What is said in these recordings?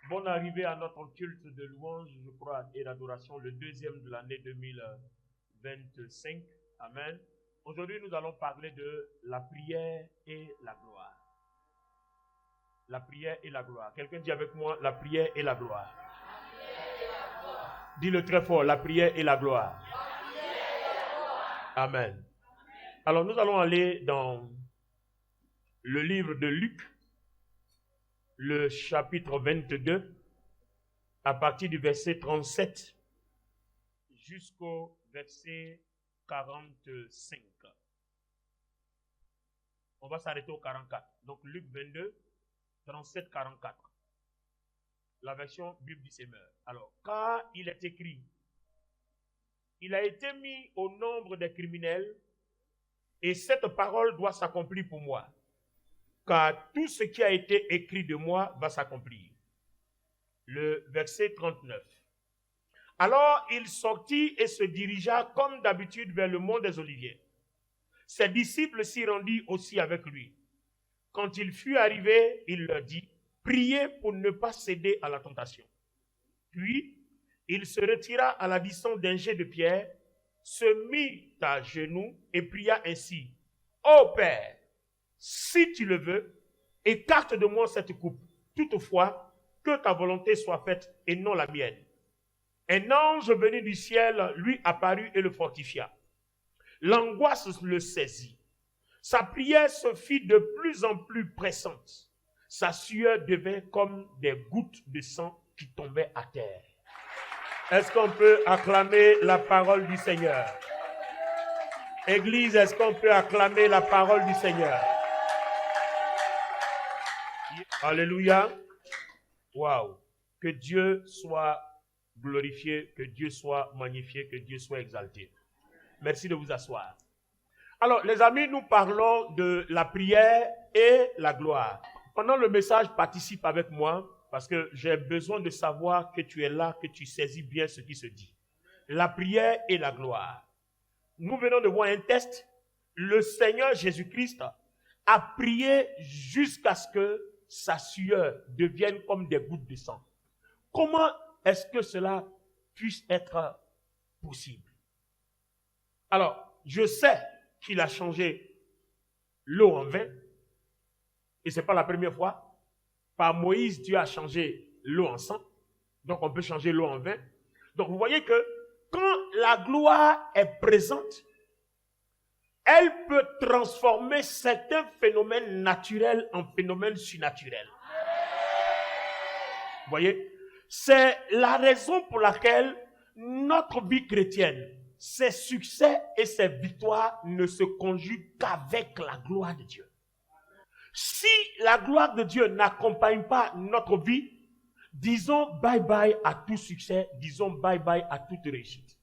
Bonne arrivée à notre culte de louange, je crois, et d'adoration, le deuxième de l'année 2025. Amen. Aujourd'hui, nous allons parler de la prière et la gloire. La prière et la gloire. Quelqu'un dit avec moi, la prière et la gloire. Dis-le très fort, la prière et la gloire. Amen. Alors, nous allons aller dans le livre de Luc, le chapitre 22, à partir du verset 37 jusqu'au verset 45. On va s'arrêter au 44. Donc Luc 22, 37, 44. La version Bible du Semeur. Alors, car il est écrit, il a été mis au nombre des criminels, et cette parole doit s'accomplir pour moi. Car tout ce qui a été écrit de moi va s'accomplir. Le verset 39. Alors il sortit et se dirigea comme d'habitude vers le mont des Oliviers. Ses disciples s'y rendirent aussi avec lui. Quand il fut arrivé, il leur dit, priez pour ne pas céder à la tentation. Puis, il se retira à la distance d'un jet de pierre, se mit à genoux et pria ainsi, ô Père, si tu le veux, écarte de moi cette coupe. Toutefois, que ta volonté soit faite et non la mienne. Un ange venu du ciel lui apparut et le fortifia. L'angoisse le saisit. Sa prière se fit de plus en plus pressante. Sa sueur devint comme des gouttes de sang qui tombaient à terre. Est-ce qu'on peut acclamer la parole du Seigneur? Église, est-ce qu'on peut acclamer la parole du Seigneur? Alléluia. Waouh. Que Dieu soit glorifié, que Dieu soit magnifié, que Dieu soit exalté. Merci de vous asseoir. Alors, les amis, nous parlons de la prière et la gloire. Pendant le message, participe avec moi, parce que j'ai besoin de savoir que tu es là, que tu saisis bien ce qui se dit. La prière et la gloire. Nous venons de voir un test. Le Seigneur Jésus-Christ a prié jusqu'à ce que sa sueur devienne comme des gouttes de sang. Comment est-ce que cela puisse être possible? Alors, je sais qu'il a changé l'eau en vin, et ce n'est pas la première fois. Par Moïse, Dieu a changé l'eau en sang, donc on peut changer l'eau en vin. Donc vous voyez que quand la gloire est présente, elle peut transformer certains phénomènes naturels en phénomènes surnaturels. Vous voyez? C'est la raison pour laquelle notre vie chrétienne, ses succès et ses victoires ne se conjuguent qu'avec la gloire de Dieu. Si la gloire de Dieu n'accompagne pas notre vie, disons bye bye à tout succès, disons bye bye à toute réussite.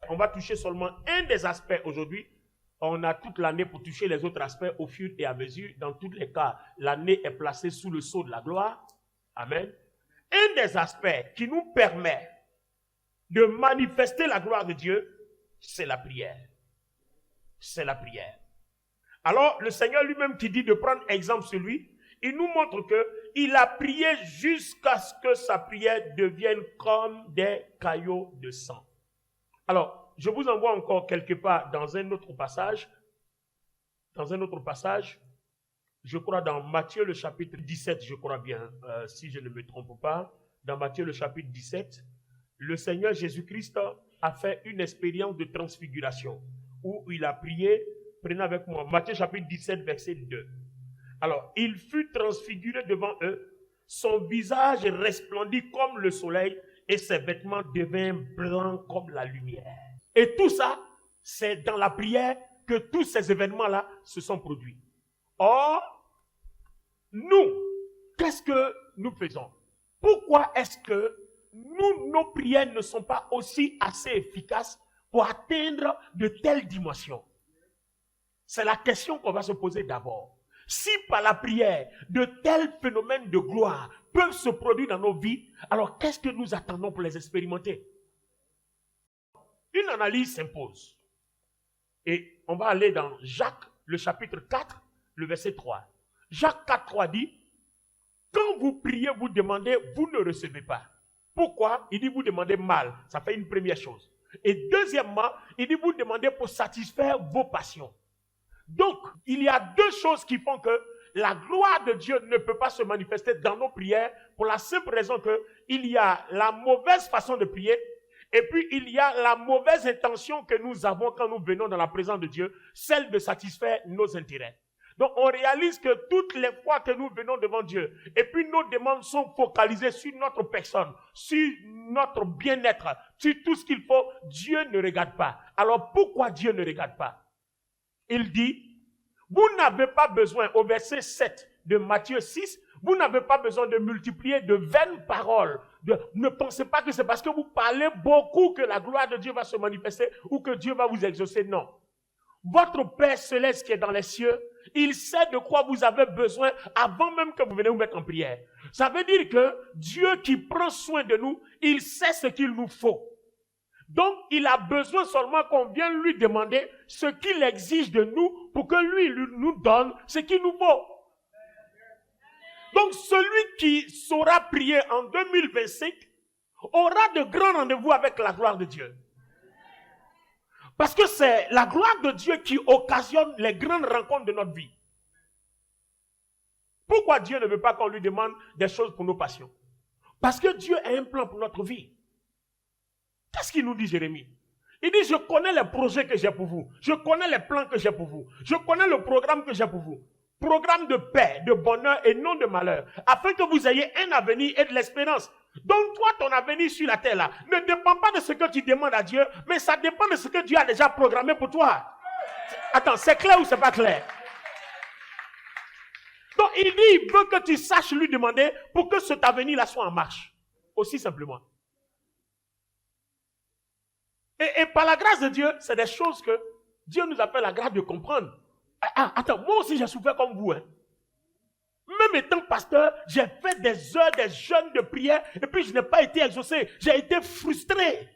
On va toucher seulement un des aspects aujourd'hui. On a toute l'année pour toucher les autres aspects au fur et à mesure. Dans tous les cas, l'année est placée sous le sceau de la gloire. Amen. Un des aspects qui nous permet de manifester la gloire de Dieu, c'est la prière. C'est la prière. Alors, le Seigneur lui-même qui dit de prendre exemple sur lui, il nous montre qu'il a prié jusqu'à ce que sa prière devienne comme des caillots de sang. Alors, je vous envoie encore quelque part dans un autre passage. Je crois dans Matthieu le chapitre 17, je crois bien, si je ne me trompe pas. Dans Matthieu le chapitre 17, le Seigneur Jésus-Christ a fait une expérience de transfiguration où il a prié. Prenez avec moi Matthieu chapitre 17, verset 2. Alors, il fut transfiguré devant eux, son visage resplendit comme le soleil et ses vêtements devinrent blancs comme la lumière. Et tout ça, c'est dans la prière que tous ces événements-là se sont produits. Or, nous, qu'est-ce que nous faisons? Pourquoi est-ce que nos prières ne sont pas aussi assez efficaces pour atteindre de telles dimensions? C'est la question qu'on va se poser d'abord. Si par la prière, de tels phénomènes de gloire peuvent se produire dans nos vies, alors qu'est-ce que nous attendons pour les expérimenter? Une analyse s'impose. Et on va aller dans Jacques, le chapitre 4, le verset 3. Jacques 4, 3 dit, quand vous priez, vous demandez, vous ne recevez pas. Pourquoi? Il dit vous demandez mal. Ça fait une première chose. Et deuxièmement, il dit vous demandez pour satisfaire vos passions. Donc, il y a deux choses qui font que la gloire de Dieu ne peut pas se manifester dans nos prières pour la simple raison qu'il y a la mauvaise façon de prier et puis il y a la mauvaise intention que nous avons quand nous venons dans la présence de Dieu, celle de satisfaire nos intérêts. Donc, on réalise que toutes les fois que nous venons devant Dieu, et puis nos demandes sont focalisées sur notre personne, sur notre bien-être, sur tout ce qu'il faut, Dieu ne regarde pas. Alors, pourquoi Dieu ne regarde pas? Il dit, vous n'avez pas besoin, au verset 7 de Matthieu 6, vous n'avez pas besoin de multiplier de vaines paroles. Ne pensez pas que c'est parce que vous parlez beaucoup que la gloire de Dieu va se manifester ou que Dieu va vous exaucer. Non. Votre Père céleste qui est dans les cieux, il sait de quoi vous avez besoin avant même que vous venez vous mettre en prière. Ça veut dire que Dieu qui prend soin de nous, il sait ce qu'il nous faut. Donc, il a besoin seulement qu'on vienne lui demander ce qu'il exige de nous pour que lui nous donne ce qu'il nous faut. Donc, celui qui saura prier en 2025 aura de grands rendez-vous avec la gloire de Dieu. Parce que c'est la gloire de Dieu qui occasionne les grandes rencontres de notre vie. Pourquoi Dieu ne veut pas qu'on lui demande des choses pour nos passions? Parce que Dieu a un plan pour notre vie. Qu'est-ce qu'il nous dit, Jérémie? Il dit, je connais les projets que j'ai pour vous. Je connais les plans que j'ai pour vous. Je connais le programme que j'ai pour vous. Programme de paix, de bonheur et non de malheur. Afin que vous ayez un avenir et de l'espérance. Donc toi, ton avenir sur la terre là, ne dépend pas de ce que tu demandes à Dieu, mais ça dépend de ce que Dieu a déjà programmé pour toi. Attends, c'est clair ou c'est pas clair? Donc il dit, il veut que tu saches lui demander pour que cet avenir là soit en marche. Aussi simplement. Et par la grâce de Dieu, c'est des choses que Dieu nous a fait la grâce de comprendre. Attends, moi aussi j'ai souffert comme vous. Hein. Même étant pasteur, j'ai fait des heures, des jeûnes de prière, et puis je n'ai pas été exaucé. J'ai été frustré.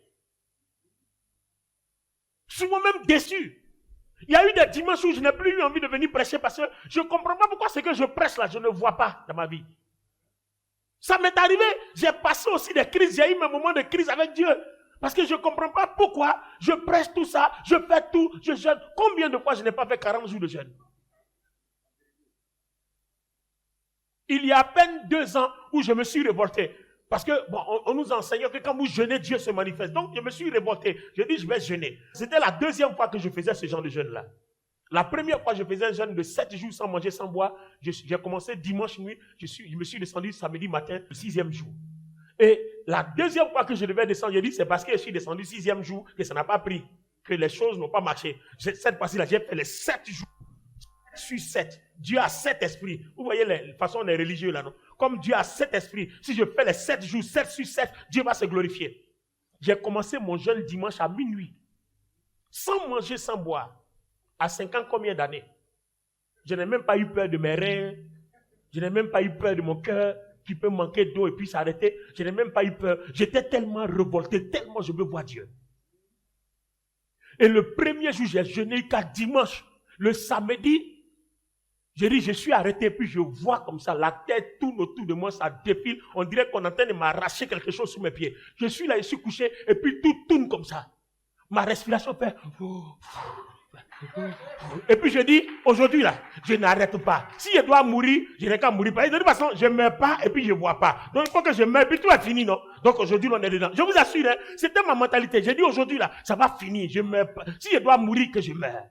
Souvent même déçu. Il y a eu des dimanches où je n'ai plus eu envie de venir prêcher parce que je ne comprends pas pourquoi ce que je prêche là, je ne vois pas dans ma vie. Ça m'est arrivé, j'ai passé aussi des crises, j'ai eu mes moments de crise avec Dieu. Parce que je ne comprends pas pourquoi je prêche tout ça, je fais tout, je jeûne. Combien de fois je n'ai pas fait 40 jours de jeûne? Il y a à peine 2 ans où je me suis révolté. Parce que, bon, on nous enseignait que quand vous jeûnez, Dieu se manifeste. Donc, je me suis révolté. Je dis, je vais jeûner. C'était la deuxième fois que je faisais ce genre de jeûne-là. La première fois, je faisais un jeûne de 7 jours sans manger, sans boire. J'ai commencé dimanche nuit. Je me suis descendu samedi matin, le 6e jour. Et la deuxième fois que je devais descendre, j'ai dit, c'est parce que je suis descendu 6e jour que ça n'a pas pris, que les choses n'ont pas marché. Cette fois-ci-là, j'ai fait les 7 jours. Sur 7. Dieu a 7 esprits. Vous voyez la façon des religieux là, non? Comme Dieu a 7 esprits, si je fais les 7 jours, 7 sur 7, Dieu va se glorifier. J'ai commencé mon jeûne dimanche à minuit. Sans manger, sans boire. À 50 combien d'années? Je n'ai même pas eu peur de mes reins. Je n'ai même pas eu peur de mon cœur qui peut manquer d'eau et puis s'arrêter. Je n'ai même pas eu peur. J'étais tellement révolté, tellement je veux voir Dieu. Et le premier jour, j'ai jeûné qu'à dimanche. Le samedi, je dis, je suis arrêté, puis je vois comme ça, la tête tourne autour de moi, ça défile. On dirait qu'on est en train de m'arracher quelque chose sous mes pieds. Je suis là, je suis couché, et puis tout tourne comme ça. Ma respiration fait... Et puis je dis, aujourd'hui là, je n'arrête pas. Si je dois mourir, je n'ai qu'à mourir. De toute façon, je ne meurs pas, et puis je ne vois pas. Donc il faut que je meure, puis tout est fini, non? Donc aujourd'hui, on est dedans. Je vous assure, hein, c'était ma mentalité. J'ai dit, aujourd'hui là, ça va finir, je ne meurs pas. Si je dois mourir, que je meure.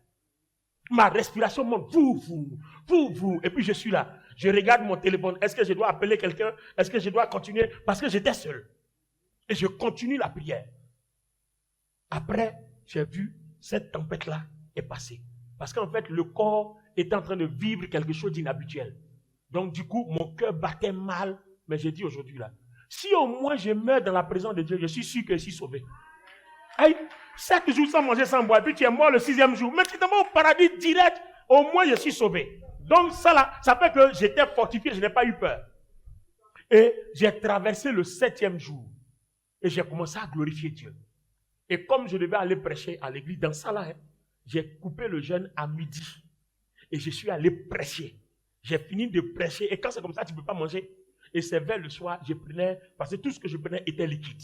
Ma respiration monte, vous. Et puis je suis là. Je regarde mon téléphone. Est-ce que je dois appeler quelqu'un? Est-ce que je dois continuer? Parce que j'étais seul. Et je continue la prière. Après, j'ai vu cette tempête-là est passée. Parce qu'en fait, le corps était en train de vivre quelque chose d'inhabituel. Donc du coup, mon cœur battait mal. Mais j'ai dit aujourd'hui là, si au moins je meurs dans la présence de Dieu, je suis sûr que je suis sauvé. Aïe, 7 jours sans manger, sans boire, puis tu es mort le 6e jour. Mais tu te mets au paradis direct, au moins je suis sauvé. Donc ça là, ça fait que j'étais fortifié, je n'ai pas eu peur. Et j'ai traversé le 7e jour. Et j'ai commencé à glorifier Dieu. Et comme je devais aller prêcher à l'église, dans ça là, hein, j'ai coupé le jeûne à midi. Et je suis allé prêcher. J'ai fini de prêcher. Et quand c'est comme ça, tu ne peux pas manger. Et c'est vers le soir, je prenais, parce que tout ce que je prenais était liquide.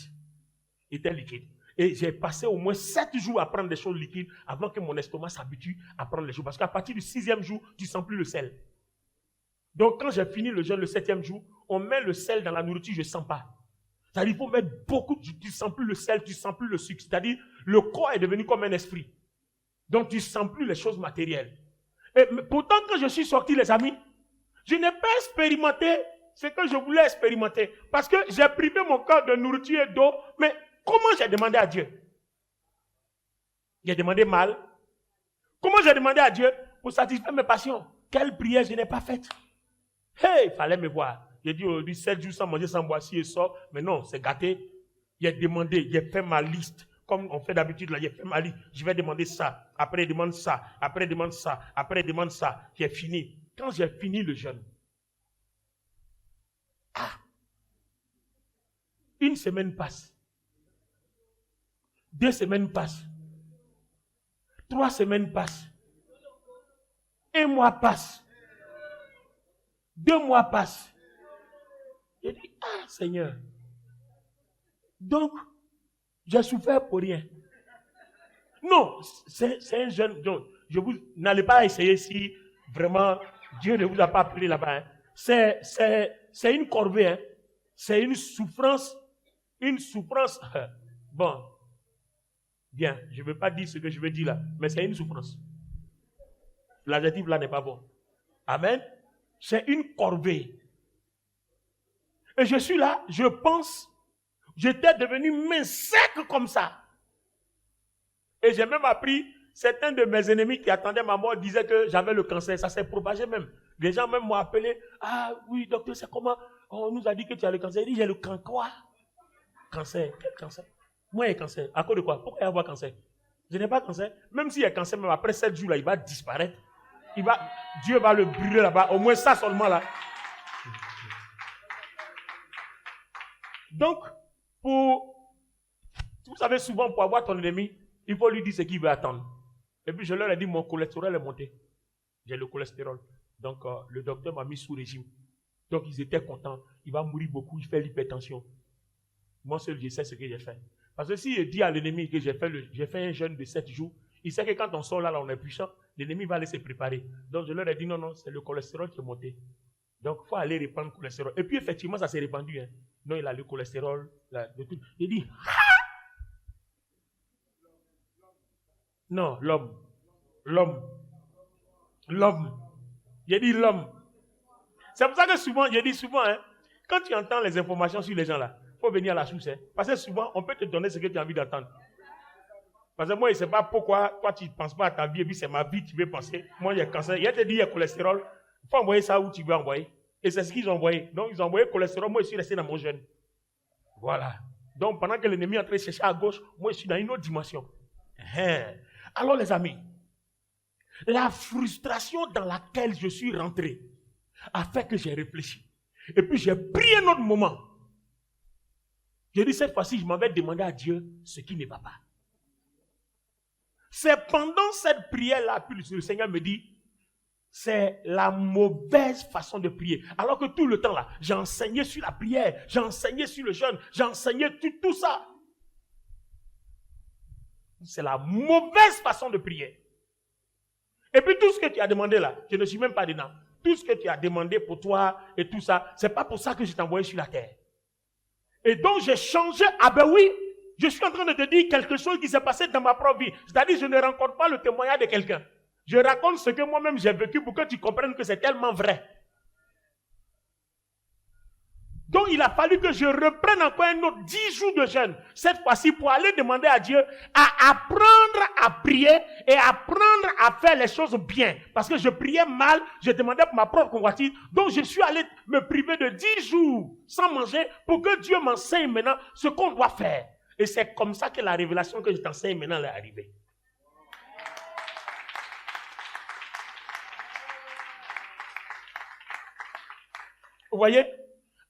Et j'ai passé au moins 7 jours à prendre des choses liquides avant que mon estomac s'habitue à prendre les choses. Parce qu'à partir du 6e jour, tu ne sens plus le sel. Donc quand j'ai fini le jeûne le 7e jour, on met le sel dans la nourriture, je ne sens pas. C'est-à-dire qu'il faut mettre beaucoup, tu ne sens plus le sel, tu ne sens plus le sucre. C'est-à-dire le corps est devenu comme un esprit. Donc tu ne sens plus les choses matérielles. Et pourtant quand je suis sorti les amis, je n'ai pas expérimenté ce que je voulais expérimenter. Parce que j'ai privé mon corps de nourriture et d'eau. Mais comment j'ai demandé à Dieu? J'ai demandé mal. Comment j'ai demandé à Dieu pour satisfaire mes passions? Quelle prière je n'ai pas faite? Hey, il fallait me voir. J'ai dit aujourd'hui 7 jours sans manger, sans boire, si et sort. Mais non, c'est gâté. J'ai demandé, j'ai fait ma liste. Comme on fait d'habitude là, j'ai fait ma liste. Je vais demander ça. Après, demande ça. Après, demande ça. Après, demande ça. J'ai fini. Quand j'ai fini le jeûne, une semaine passe. 2 semaines passent. 3 semaines passent. 1 mois passe. 2 mois passent. J'ai dit, Seigneur. Donc, j'ai souffert pour rien. Non, c'est un jeune. Donc, n'allez pas essayer si vraiment Dieu ne vous a pas appelé là-bas. Hein. C'est une corvée. Hein. C'est une souffrance. Bon. Bien, je ne veux pas dire ce que je veux dire là, mais c'est une souffrance. L'adjectif là n'est pas bon. Amen. C'est une corvée. Et je suis là, je pense, j'étais devenu mince sec comme ça. Et j'ai même appris, certains de mes ennemis qui attendaient ma mort disaient que j'avais le cancer. Ça s'est propagé même. Les gens même m'ont appelé. Ah oui, docteur, c'est comment? On nous a dit que tu as le cancer. Il dit, j'ai le cancer. Quoi? Cancer? Quel cancer? Moi, j'ai cancer. À cause de quoi? Pourquoi il y a avoir cancer? Je n'ai pas cancer. Même s'il y a cancer, même après 7 jours, là, il va disparaître. Dieu va le brûler là-bas. Au moins ça seulement là. Donc, vous savez, souvent, pour avoir ton ennemi, il faut lui dire ce qu'il veut attendre. Et puis, je leur ai dit, mon cholestérol est monté. J'ai le cholestérol. Donc, le docteur m'a mis sous régime. Donc, ils étaient contents. Il va mourir beaucoup. Il fait l'hypertension. Moi seul, je sais ce que j'ai fait. Parce que si je dis à l'ennemi que j'ai fait un jeûne de 7 jours, il sait que quand on sort là, on est puissant, l'ennemi va aller se préparer. Donc, je leur ai dit, non, c'est le cholestérol qui est monté. Donc, il faut aller répandre le cholestérol. Et puis, effectivement, ça s'est répandu. Hein. Non, il a le cholestérol. De tout. Il dit, non, l'homme. J'ai dit l'homme. C'est pour ça que souvent, j'ai dit souvent, hein, quand tu entends les informations sur les gens là, il faut venir à la source. Hein, parce que souvent, on peut te donner ce que tu as envie d'entendre. Parce que moi, je ne sais pas pourquoi toi, tu ne penses pas à ta vie, et puis c'est ma vie que tu veux penser. Moi, il y a cancer. Il y a te dit, il y a cholestérol. Il faut envoyer ça où tu veux envoyer. Et c'est ce qu'ils ont envoyé. Donc, ils ont envoyé cholestérol. Moi, je suis resté dans mon jeûne. Voilà. Donc, pendant que l'ennemi est en train de chercher à gauche, moi, je suis dans une autre dimension. Alors, les amis, la frustration dans laquelle je suis rentré a fait que j'ai réfléchi. Et puis, j'ai pris un autre moment. J'ai dit, cette fois-ci, je m'en vais demander à Dieu ce qui ne va pas. C'est pendant cette prière-là que le Seigneur me dit, c'est la mauvaise façon de prier. Alors que tout le temps là, j'ai enseigné sur la prière, j'ai enseigné sur le jeûne, j'ai enseigné tout ça. C'est la mauvaise façon de prier. Et puis tout ce que tu as demandé là, je ne suis même pas dedans. Tout ce que tu as demandé pour toi et tout ça, c'est pas pour ça que je t'ai envoyé sur la terre. Et donc j'ai changé. Ah ben oui, je suis en train de te dire quelque chose qui s'est passé dans ma propre vie. C'est-à-dire je ne rencontre pas le témoignage de quelqu'un. Je raconte ce que moi-même j'ai vécu pour que tu comprennes que c'est tellement vrai. Donc il a fallu que je reprenne encore un autre 10 jours de jeûne. Cette fois-ci pour aller demander à Dieu à apprendre à prier et apprendre à faire les choses bien. Parce que je priais mal, je demandais pour ma propre convoitise. Donc je suis allé me priver de 10 jours sans manger pour que Dieu m'enseigne maintenant ce qu'on doit faire. Et c'est comme ça que la révélation que je t'enseigne maintenant est arrivée. Vous voyez?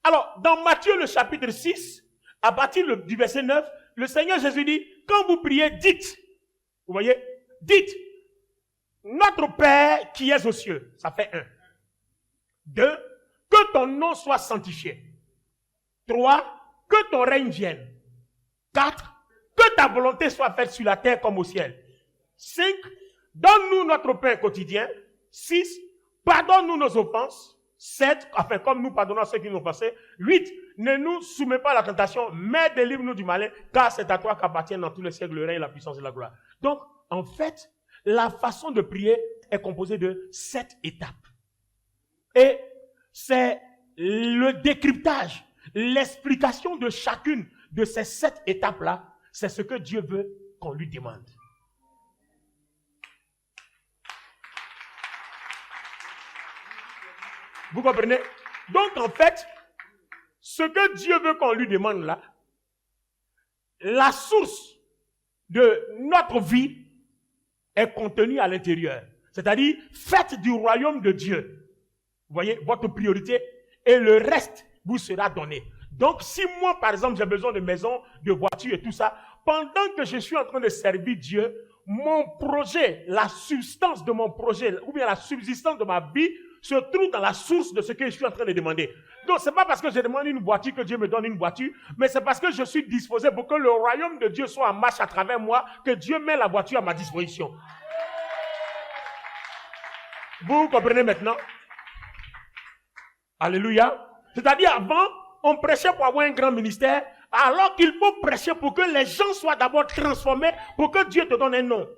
Alors, dans Matthieu le chapitre 6, à partir du verset 9, le Seigneur Jésus dit, quand vous priez, dites, vous voyez, dites, notre Père qui est aux cieux, ça fait 1. 2, que ton nom soit sanctifié. 3, que ton règne vienne. 4, que ta volonté soit faite sur la terre comme au ciel. 5, donne-nous notre pain quotidien. 6, pardonne-nous nos offenses. 7, enfin comme nous pardonnons à ceux qui nous ont offensés. 8, ne nous soumets pas à la tentation, mais délivre-nous du malin, car c'est à toi qu'appartiennent dans tous les siècles le règne, la puissance et la gloire. Donc, en fait, la façon de prier est composée de 7 étapes. Et c'est le décryptage, l'explication de chacune de ces 7 étapes-là, c'est ce que Dieu veut qu'on lui demande. Vous comprenez? Donc, en fait, ce que Dieu veut qu'on lui demande là, la source de notre vie est contenue à l'intérieur. C'est-à-dire, faites du royaume de Dieu, vous voyez, votre priorité, et le reste vous sera donné. Donc, si moi, par exemple, j'ai besoin de maison, de voiture et tout ça, pendant que je suis en train de servir Dieu, mon projet, la substance de mon projet, ou bien la subsistance de ma vie, se trouve dans la source de ce que je suis en train de demander. Donc, ce n'est pas parce que je demande une voiture que Dieu me donne une voiture, mais c'est parce que je suis disposé pour que le royaume de Dieu soit en marche à travers moi, que Dieu met la voiture à ma disposition. Vous comprenez maintenant? Alléluia. C'est-à-dire, avant, on prêchait pour avoir un grand ministère, alors qu'il faut prêcher pour que les gens soient d'abord transformés, pour que Dieu te donne un nom.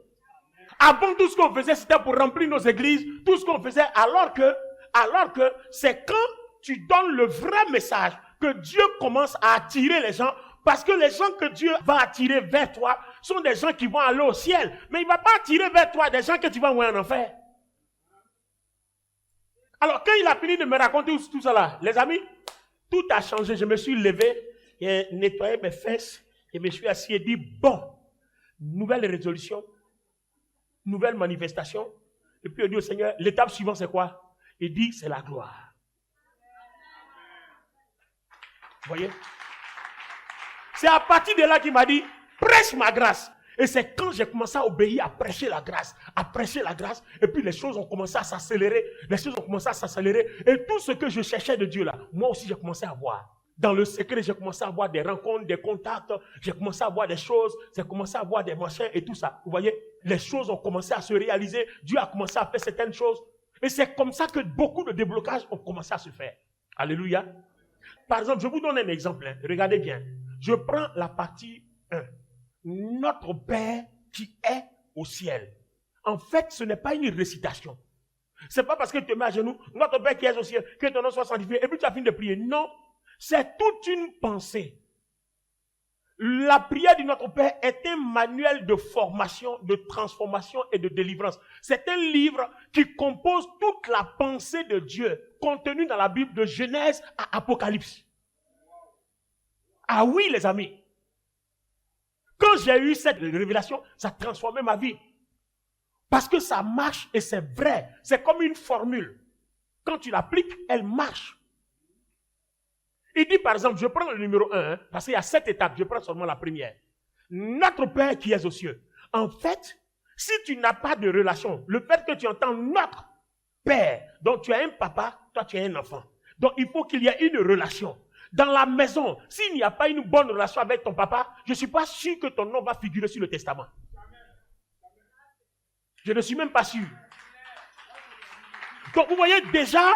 Avant, tout ce qu'on faisait, c'était pour remplir nos églises, tout ce qu'on faisait, alors que c'est quand tu donnes le vrai message que Dieu commence à attirer les gens, parce que les gens que Dieu va attirer vers toi sont des gens qui vont aller au ciel, mais il ne va pas attirer vers toi des gens que tu vas envoyer en enfer. Alors, quand il a fini de me raconter tout ça là, les amis, tout a changé. Je me suis levé, et nettoyé mes fesses, et me suis assis et dit, bon, nouvelle résolution, nouvelle manifestation. Et puis, il dit au Seigneur, l'étape suivante, c'est quoi? Il dit, c'est la gloire. Vous voyez? C'est à partir de là qu'il m'a dit, prêche ma grâce. Et c'est quand j'ai commencé à obéir, à prêcher la grâce, et puis les choses ont commencé à s'accélérer, et tout ce que je cherchais de Dieu là, moi aussi j'ai commencé à voir. Dans le secret, j'ai commencé à avoir des rencontres, des contacts, j'ai commencé à voir des choses, j'ai commencé à voir des machins et tout ça. Vous voyez, les choses ont commencé à se réaliser, Dieu a commencé à faire certaines choses, et c'est comme ça que beaucoup de déblocages ont commencé à se faire. Alléluia. Par exemple, je vous donne un exemple, hein. Regardez bien. Je prends la partie 1. Notre Père qui est au ciel. En fait, ce n'est pas une récitation. Ce n'est pas parce que tu te mets à genoux, notre Père qui est au ciel, que ton nom soit sanctifié, et puis tu as fini de prier. Non, c'est toute une pensée. La prière de notre Père est un manuel de formation, de transformation et de délivrance. C'est un livre qui compose toute la pensée de Dieu contenue dans la Bible de Genèse à Apocalypse. Ah oui, les amis. Quand j'ai eu cette révélation, ça a transformé ma vie. Parce que ça marche et c'est vrai. C'est comme une formule. Quand tu l'appliques, elle marche. Il dit par exemple, je prends le numéro 1, parce qu'il y a 7 étapes, je prends seulement la première. Notre Père qui est aux cieux. En fait, si tu n'as pas de relation, le fait que tu entends notre Père, donc tu as un papa, toi tu as un enfant. Donc il faut qu'il y ait une relation. Dans la maison, s'il n'y a pas une bonne relation avec ton papa, je ne suis pas sûr que ton nom va figurer sur le testament. Je ne suis même pas sûr. Donc vous voyez déjà,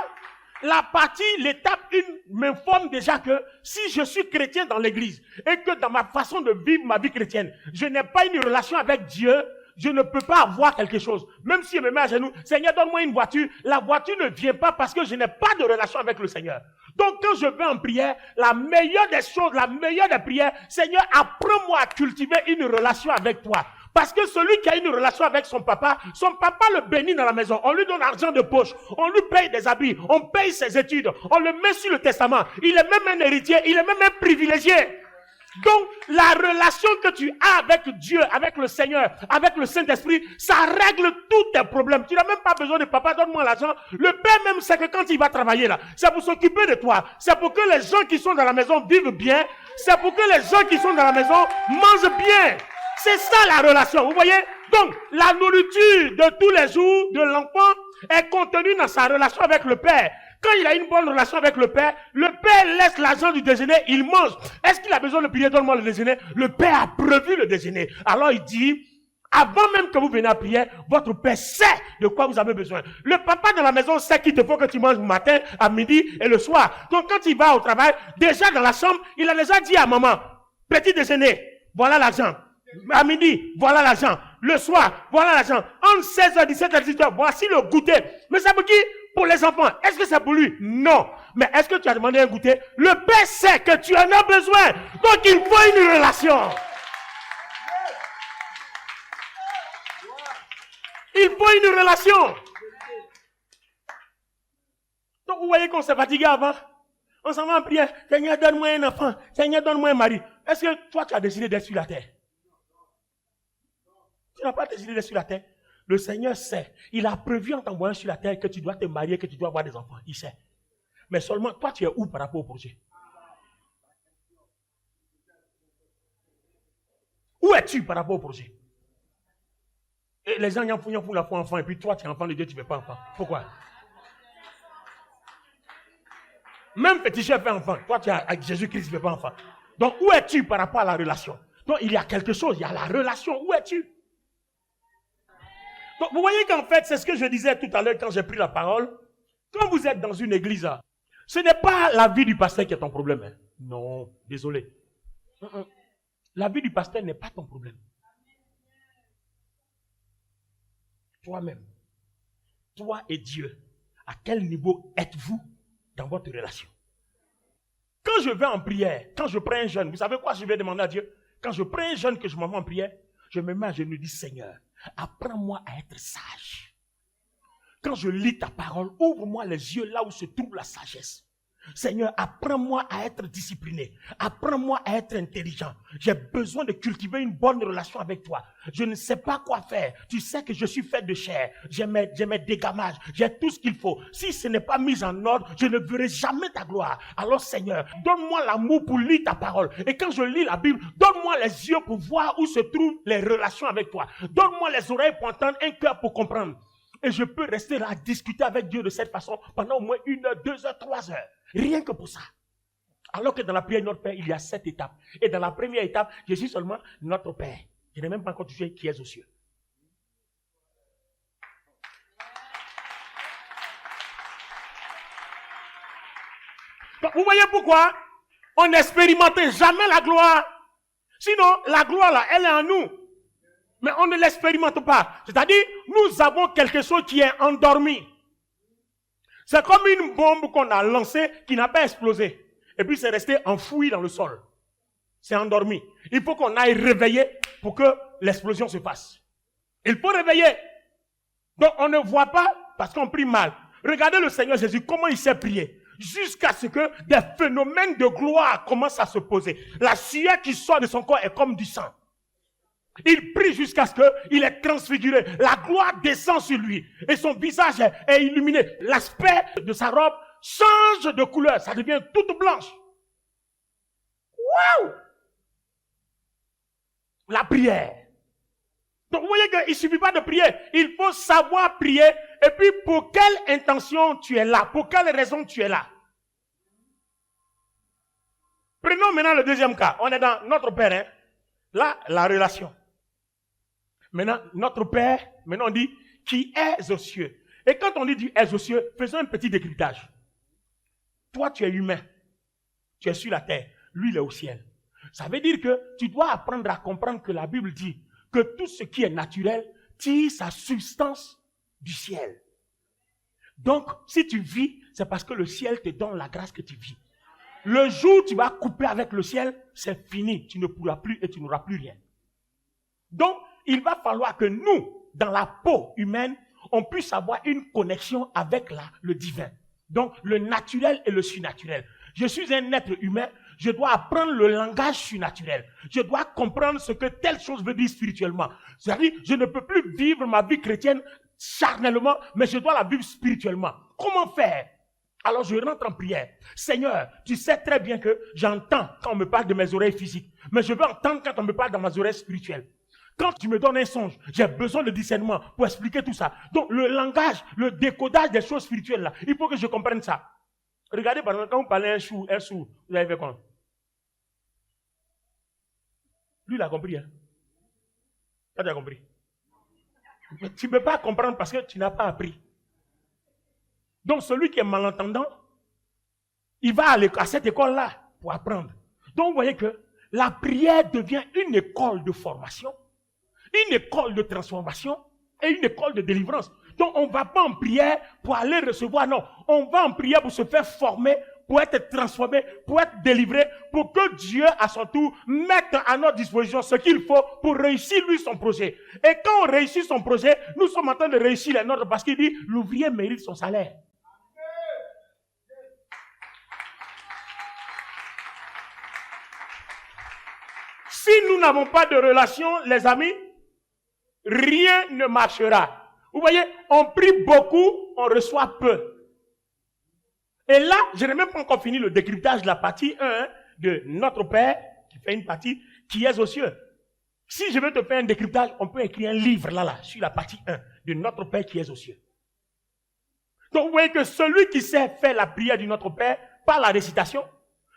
la partie, l'étape 1 m'informe déjà que si je suis chrétien dans l'église et que dans ma façon de vivre ma vie chrétienne, je n'ai pas une relation avec Dieu, je ne peux pas avoir quelque chose. Même si je me mets à genoux, Seigneur, donne-moi une voiture. La voiture ne vient pas parce que je n'ai pas de relation avec le Seigneur. Donc, quand je vais en prière, la meilleure des choses, la meilleure des prières, Seigneur, apprends-moi à cultiver une relation avec toi. Parce que celui qui a une relation avec son papa le bénit dans la maison. On lui donne l'argent de poche, on lui paye des habits, on paye ses études, on le met sur le testament. Il est même un héritier, il est même un privilégié. Donc, la relation que tu as avec Dieu, avec le Seigneur, avec le Saint-Esprit, ça règle tous tes problèmes. Tu n'as même pas besoin de papa, donne-moi l'argent. Le Père même sait que quand il va travailler là, c'est pour s'occuper de toi. C'est pour que les gens qui sont dans la maison vivent bien. C'est pour que les gens qui sont dans la maison mangent bien. C'est ça la relation, vous voyez? Donc, la nourriture de tous les jours de l'enfant est contenue dans sa relation avec le Père. Quand il a une bonne relation avec le père laisse l'argent du déjeuner, il mange. Est-ce qu'il a besoin de prier, donne-moi le déjeuner? Le père a prévu le déjeuner. Alors il dit, avant même que vous veniez à prier, votre père sait de quoi vous avez besoin. Le papa dans la maison sait qu'il te faut que tu manges le matin, à midi et le soir. Donc quand il va au travail, déjà dans la chambre, il a déjà dit à maman, petit déjeuner, voilà l'argent. À midi, voilà l'argent. Le soir, voilà l'argent. Entre 16h, 17h, 18h, voici le goûter. Mais ça veut dire pour les enfants. Est-ce que c'est pour lui? Non. Mais est-ce que tu as demandé un goûter? Le père sait que tu en as besoin. Donc il faut une relation. Il faut une relation. Donc vous voyez qu'on s'est fatigué avant. On s'en va en prière. Seigneur, donne-moi un enfant. Seigneur, donne-moi un mari. Est-ce que toi, tu as décidé d'être sur la terre? Tu n'as pas décidé d'être sur la terre. Le Seigneur sait. Il a prévu en t'envoyant sur la terre que tu dois te marier, que tu dois avoir des enfants. Il sait. Mais seulement, toi, tu es où par rapport au projet? Où es-tu par rapport au projet? Et les gens y en font la foi enfant, et puis toi, tu es enfant de Dieu, tu ne fais pas enfant. Pourquoi? Même petit chef fait enfant. Toi, tu es avec Jésus-Christ, tu ne fais pas enfant. Donc, où es-tu par rapport à la relation? Donc, il y a quelque chose, il y a la relation. Où es-tu? Donc, vous voyez qu'en fait, c'est ce que je disais tout à l'heure quand j'ai pris la parole. Quand vous êtes dans une église, ce n'est pas la vie du pasteur qui est ton problème. Hein. Non, désolé. La vie du pasteur n'est pas ton problème. Toi-même, toi et Dieu, à quel niveau êtes-vous dans votre relation? Quand je vais en prière, quand je prends un jeûne, vous savez quoi je vais demander à Dieu? Quand je prends un jeûne que je m'en vais en prière, je me mets à genoux et dis, Seigneur, apprends-moi à être sage. Quand je lis ta parole, ouvre-moi les yeux là où se trouve la sagesse. Seigneur, apprends-moi à être discipliné. Apprends-moi à être intelligent. J'ai besoin de cultiver une bonne relation avec toi. Je ne sais pas quoi faire. Tu sais que je suis fait de chair. J'ai mes dégamages. J'ai tout ce qu'il faut. Si ce n'est pas mis en ordre, je ne verrai jamais ta gloire. Alors Seigneur, donne-moi l'amour pour lire ta parole. Et quand je lis la Bible, donne-moi les yeux pour voir où se trouvent les relations avec toi. Donne-moi les oreilles pour entendre, un cœur pour comprendre. Et je peux rester là à discuter avec Dieu de cette façon pendant au moins 1 heure, 2 heures, 3 heures. Rien que pour ça. Alors que dans la prière de notre Père, il y a 7 étapes. Et dans la première étape, je suis seulement notre Père. Je n'ai même pas encore touché qui est aux cieux. Donc, vous voyez pourquoi on n'expérimentait jamais la gloire. Sinon, la gloire là, elle est en nous. Mais on ne l'expérimente pas. C'est-à-dire, nous avons quelque chose qui est endormi. C'est comme une bombe qu'on a lancée qui n'a pas explosé. Et puis c'est resté enfoui dans le sol. C'est endormi. Il faut qu'on aille réveiller pour que l'explosion se fasse. Il faut réveiller. Donc on ne voit pas parce qu'on prie mal. Regardez le Seigneur Jésus, comment il s'est prié. Jusqu'à ce que des phénomènes de gloire commencent à se poser. La sueur qui sort de son corps est comme du sang. Il prie jusqu'à ce qu'il est transfiguré. La gloire descend sur lui. Et son visage est illuminé. L'aspect de sa robe change de couleur. Ça devient toute blanche. Waouh! La prière. Donc vous voyez qu'il ne suffit pas de prier. Il faut savoir prier. Et puis pour quelle intention tu es là? Pour quelle raison tu es là? Prenons maintenant le deuxième cas. On est dans notre Père. Hein? Là, la relation. Maintenant, notre Père, maintenant on dit, qui est aux cieux. Et quand on dit du est aux cieux, faisons un petit décryptage. Toi, tu es humain. Tu es sur la terre. Lui, il est au ciel. Ça veut dire que tu dois apprendre à comprendre que la Bible dit que tout ce qui est naturel tire sa substance du ciel. Donc, si tu vis, c'est parce que le ciel te donne la grâce que tu vis. Le jour où tu vas couper avec le ciel, c'est fini. Tu ne pourras plus et tu n'auras plus rien. Donc, il va falloir que nous, dans la peau humaine, on puisse avoir une connexion avec le divin. Donc, le naturel et le surnaturel. Je suis un être humain, je dois apprendre le langage surnaturel. Je dois comprendre ce que telle chose veut dire spirituellement. C'est-à-dire, je ne peux plus vivre ma vie chrétienne charnellement, mais je dois la vivre spirituellement. Comment faire? Alors je rentre en prière. Seigneur, tu sais très bien que j'entends quand on me parle de mes oreilles physiques, mais je veux entendre quand on me parle dans mes oreilles spirituelles. Quand tu me donnes un songe, j'ai besoin de discernement pour expliquer tout ça. Donc, le langage, le décodage des choses spirituelles, là, il faut que je comprenne ça. Regardez, par exemple, quand vous parlez un sourd, vous avez fait quoi? Lui, il a compris. Hein? Toi, tu as compris. Mais tu ne peux pas comprendre parce que tu n'as pas appris. Donc, celui qui est malentendant, il va aller à cette école-là pour apprendre. Donc, vous voyez que la prière devient une école de formation, une école de transformation et une école de délivrance. Donc, on ne va pas en prière pour aller recevoir, non. On va en prière pour se faire former, pour être transformé, pour être délivré, pour que Dieu, à son tour, mette à notre disposition ce qu'il faut pour réussir, lui, son projet. Et quand on réussit son projet, nous sommes en train de réussir les nôtres parce qu'il dit, l'ouvrier mérite son salaire. Si nous n'avons pas de relation, les amis, rien ne marchera. Vous voyez, on prie beaucoup, on reçoit peu. Et là, je n'ai même pas encore fini le décryptage de la partie 1 de notre Père, qui fait une partie qui est aux cieux. Si je veux te faire un décryptage, on peut écrire un livre là, sur la partie 1 de notre Père qui est aux cieux. Donc vous voyez que celui qui sait faire la prière du notre Père, par la récitation,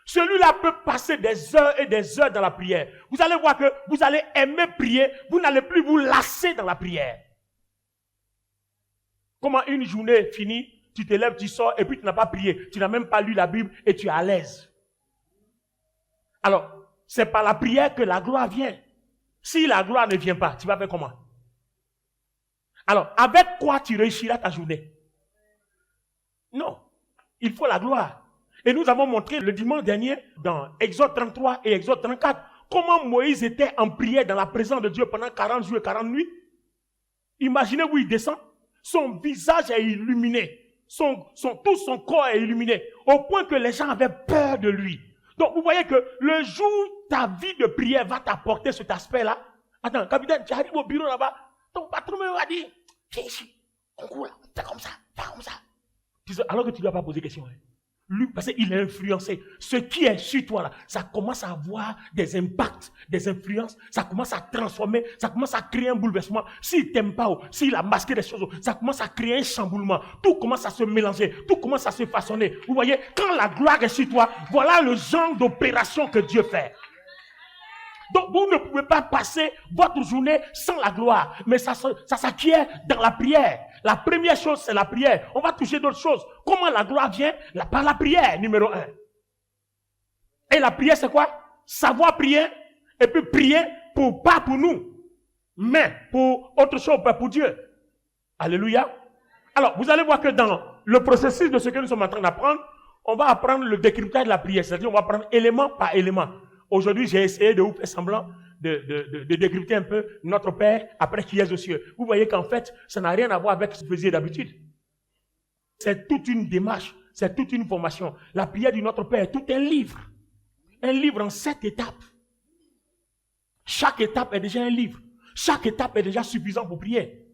celui-là peut passer des heures et des heures dans la prière. Vous allez voir que vous allez aimer prier, vous n'allez plus vous lasser dans la prière. Comment une journée finie, tu te lèves, tu sors et puis tu n'as pas prié. Tu n'as même pas lu la Bible et tu es à l'aise. Alors, c'est par la prière que la gloire vient. Si la gloire ne vient pas, tu vas faire comment? Alors, avec quoi tu réussiras ta journée? Non, il faut la gloire. Et nous avons montré le dimanche dernier dans Exode 33 et Exode 34 comment Moïse était en prière dans la présence de Dieu pendant 40 jours et 40 nuits. Imaginez où il descend. Son visage est illuminé. Tout son corps est illuminé. Au point que les gens avaient peur de lui. Donc vous voyez que le jour où ta vie de prière va t'apporter cet aspect-là. Attends, capitaine, tu arrives au bureau là-bas. Ton patron me va dire, viens ici, on court là, fais comme ça, fais comme ça. Alors que tu ne dois pas poser question. Hein. Lui, parce qu'il est influencé. Ce qui est sur toi là, ça commence à avoir des impacts, des influences, ça commence à transformer, ça commence à créer un bouleversement. S'il ne t'aime pas, s'il a masqué des choses, ça commence à créer un chamboulement. Tout commence à se mélanger, tout commence à se façonner. Vous voyez, quand la gloire est sur toi, voilà le genre d'opération que Dieu fait. Donc vous ne pouvez pas passer votre journée sans la gloire, mais ça s'acquiert dans la prière. La première chose, c'est la prière. On va toucher d'autres choses. Comment la gloire vient? Par la prière, numéro 1. Et la prière, c'est quoi? Savoir prier, et puis prier pas pour nous, mais pour autre chose, pas pour Dieu. Alléluia. Alors, vous allez voir que dans le processus de ce que nous sommes en train d'apprendre, on va apprendre le décryptage de la prière. C'est-à-dire, on va prendre élément par élément. Aujourd'hui, j'ai essayé de vous faire semblant de décrypter un peu notre Père après qui est aux cieux. Vous voyez qu'en fait, ça n'a rien à voir avec ce que vous faisiez d'habitude. C'est toute une démarche, c'est toute une formation. La prière du Notre Père est tout un livre. Un livre en 7 étapes. Chaque étape est déjà un livre. Chaque étape est déjà suffisant pour prier.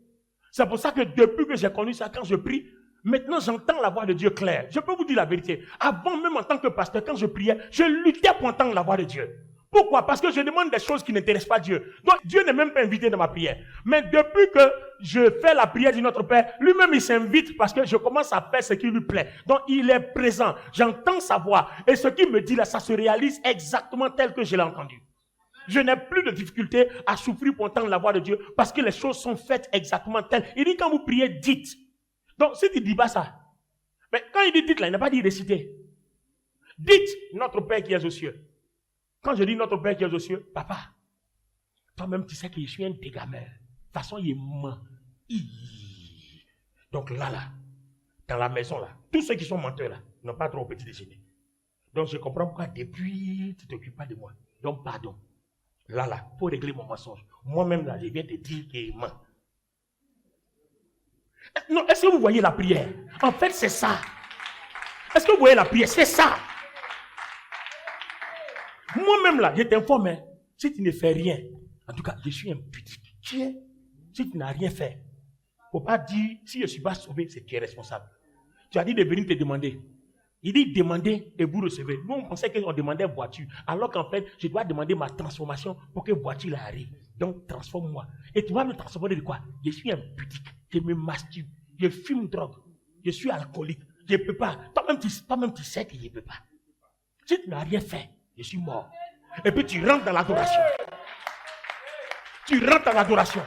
C'est pour ça que depuis que j'ai connu ça, quand je prie, maintenant j'entends la voix de Dieu claire. Je peux vous dire la vérité. Avant même en tant que pasteur, quand je priais, je luttais pour entendre la voix de Dieu. Pourquoi? Parce que je demande des choses qui n'intéressent pas Dieu. Donc Dieu n'est même pas invité dans ma prière. Mais depuis que je fais la prière du Notre Père, lui-même il s'invite parce que je commence à faire ce qui lui plaît. Donc il est présent. J'entends sa voix. Et ce qu'il me dit là, ça se réalise exactement tel que je l'ai entendu. Je n'ai plus de difficulté à souffrir pour entendre la voix de Dieu parce que les choses sont faites exactement telles. Il dit quand vous priez, dites. Donc si tu ne dis pas ça, mais quand il dit dites là, il n'a pas dit réciter. Dites notre Père qui est aux cieux. Quand je dis notre Père qui est aux cieux, papa, toi-même tu sais que je suis un dégameur. De toute façon, il est ment. Donc là, dans la maison là, tous ceux qui sont menteurs là, n'ont pas trop au petit déjeuner. Donc je comprends pourquoi depuis tu ne t'occupes pas de moi. Donc pardon. Là, pour régler mon mensonge. Moi-même là, je viens te dire qu'il ment. Non, est-ce que vous voyez la prière? En fait, c'est ça. Est-ce que vous voyez la prière? C'est ça. Moi-même là, je t'informe, hein, si tu ne fais rien, en tout cas, je suis un petit chien. Si tu n'as rien fait, il ne faut pas dire, si je ne suis pas sauvé, c'est qui est responsable. Tu as dit de venir te demander. Il dit demandez et vous recevez. Nous, on pensait qu'on demandait voiture, alors qu'en fait, je dois demander ma transformation pour que voiture arrive. Donc, transforme-moi. Et tu vas me transformer de quoi? Je suis impudique. Je me masturbe. Je fume drogue. Je suis alcoolique. Je ne peux pas. Toi-même, tu sais que je ne peux pas. Si tu n'as rien fait, je suis mort. Et puis tu rentres dans l'adoration. Tu rentres en adoration.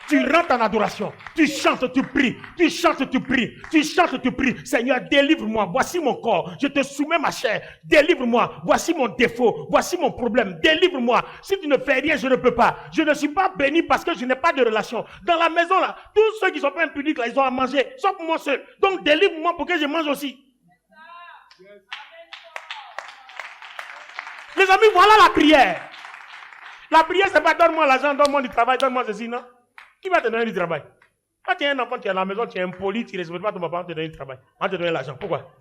Tu rentres en adoration. Tu chantes, tu pries. Tu chantes, tu pries. Tu chantes, tu pries. Seigneur, délivre-moi. Voici mon corps. Je te soumets ma chair. Délivre-moi. Voici mon défaut. Voici mon problème. Délivre-moi. Si tu ne fais rien, je ne peux pas. Je ne suis pas béni parce que je n'ai pas de relation. Dans la maison, là, tous ceux qui ne sont pas impudiques, là, ils ont à manger. Sauf moi seul. Donc, délivre-moi pour que je mange aussi. Les amis, voilà la prière. La prière, c'est pas donne-moi l'argent, donne-moi du travail, donne-moi ceci, non? Qui va te donner du travail? Quand tu es un enfant, tu es à la maison, tu es impoli, tu ne respectes pas ton papa, on te donne du travail. On te donne l'argent. Pourquoi?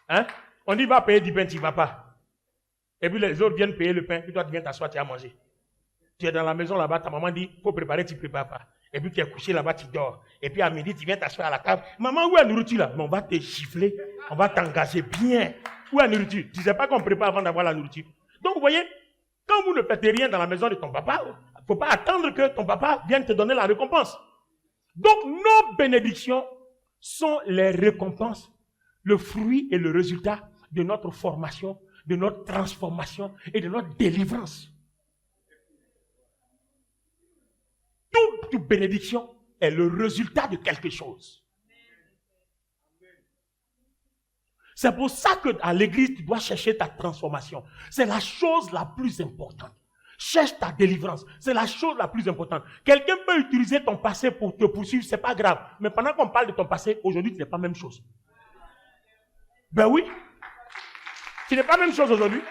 Hein? On dit, va payer du pain, tu ne vas pas. Et puis les autres viennent payer le pain, puis toi, tu viens t'asseoir, tu as mangé. Tu es dans la maison là-bas, ta maman dit, il faut préparer, tu ne prépares pas. Et puis tu es couché là-bas, tu dors. Et puis à midi, tu viens t'asseoir à la table. Maman, où est la nourriture là? Mais on va te gifler, on va t'engager bien. Où est la nourriture? Tu ne sais pas qu'on prépare avant d'avoir la nourriture. Donc vous voyez, quand vous ne faites rien dans la maison de ton papa, il ne faut pas attendre que ton papa vienne te donner la récompense. Donc nos bénédictions sont les récompenses, le fruit et le résultat de notre formation, de notre transformation et de notre délivrance. Toute bénédiction est le résultat de quelque chose. C'est pour ça qu'à l'église, tu dois chercher ta transformation. C'est la chose la plus importante. Cherche ta délivrance. C'est la chose la plus importante. Quelqu'un peut utiliser ton passé pour te poursuivre, c'est pas grave. Mais pendant qu'on parle de ton passé, aujourd'hui, ce n'est pas la même chose. Ben oui. Ce n'est pas la même chose aujourd'hui.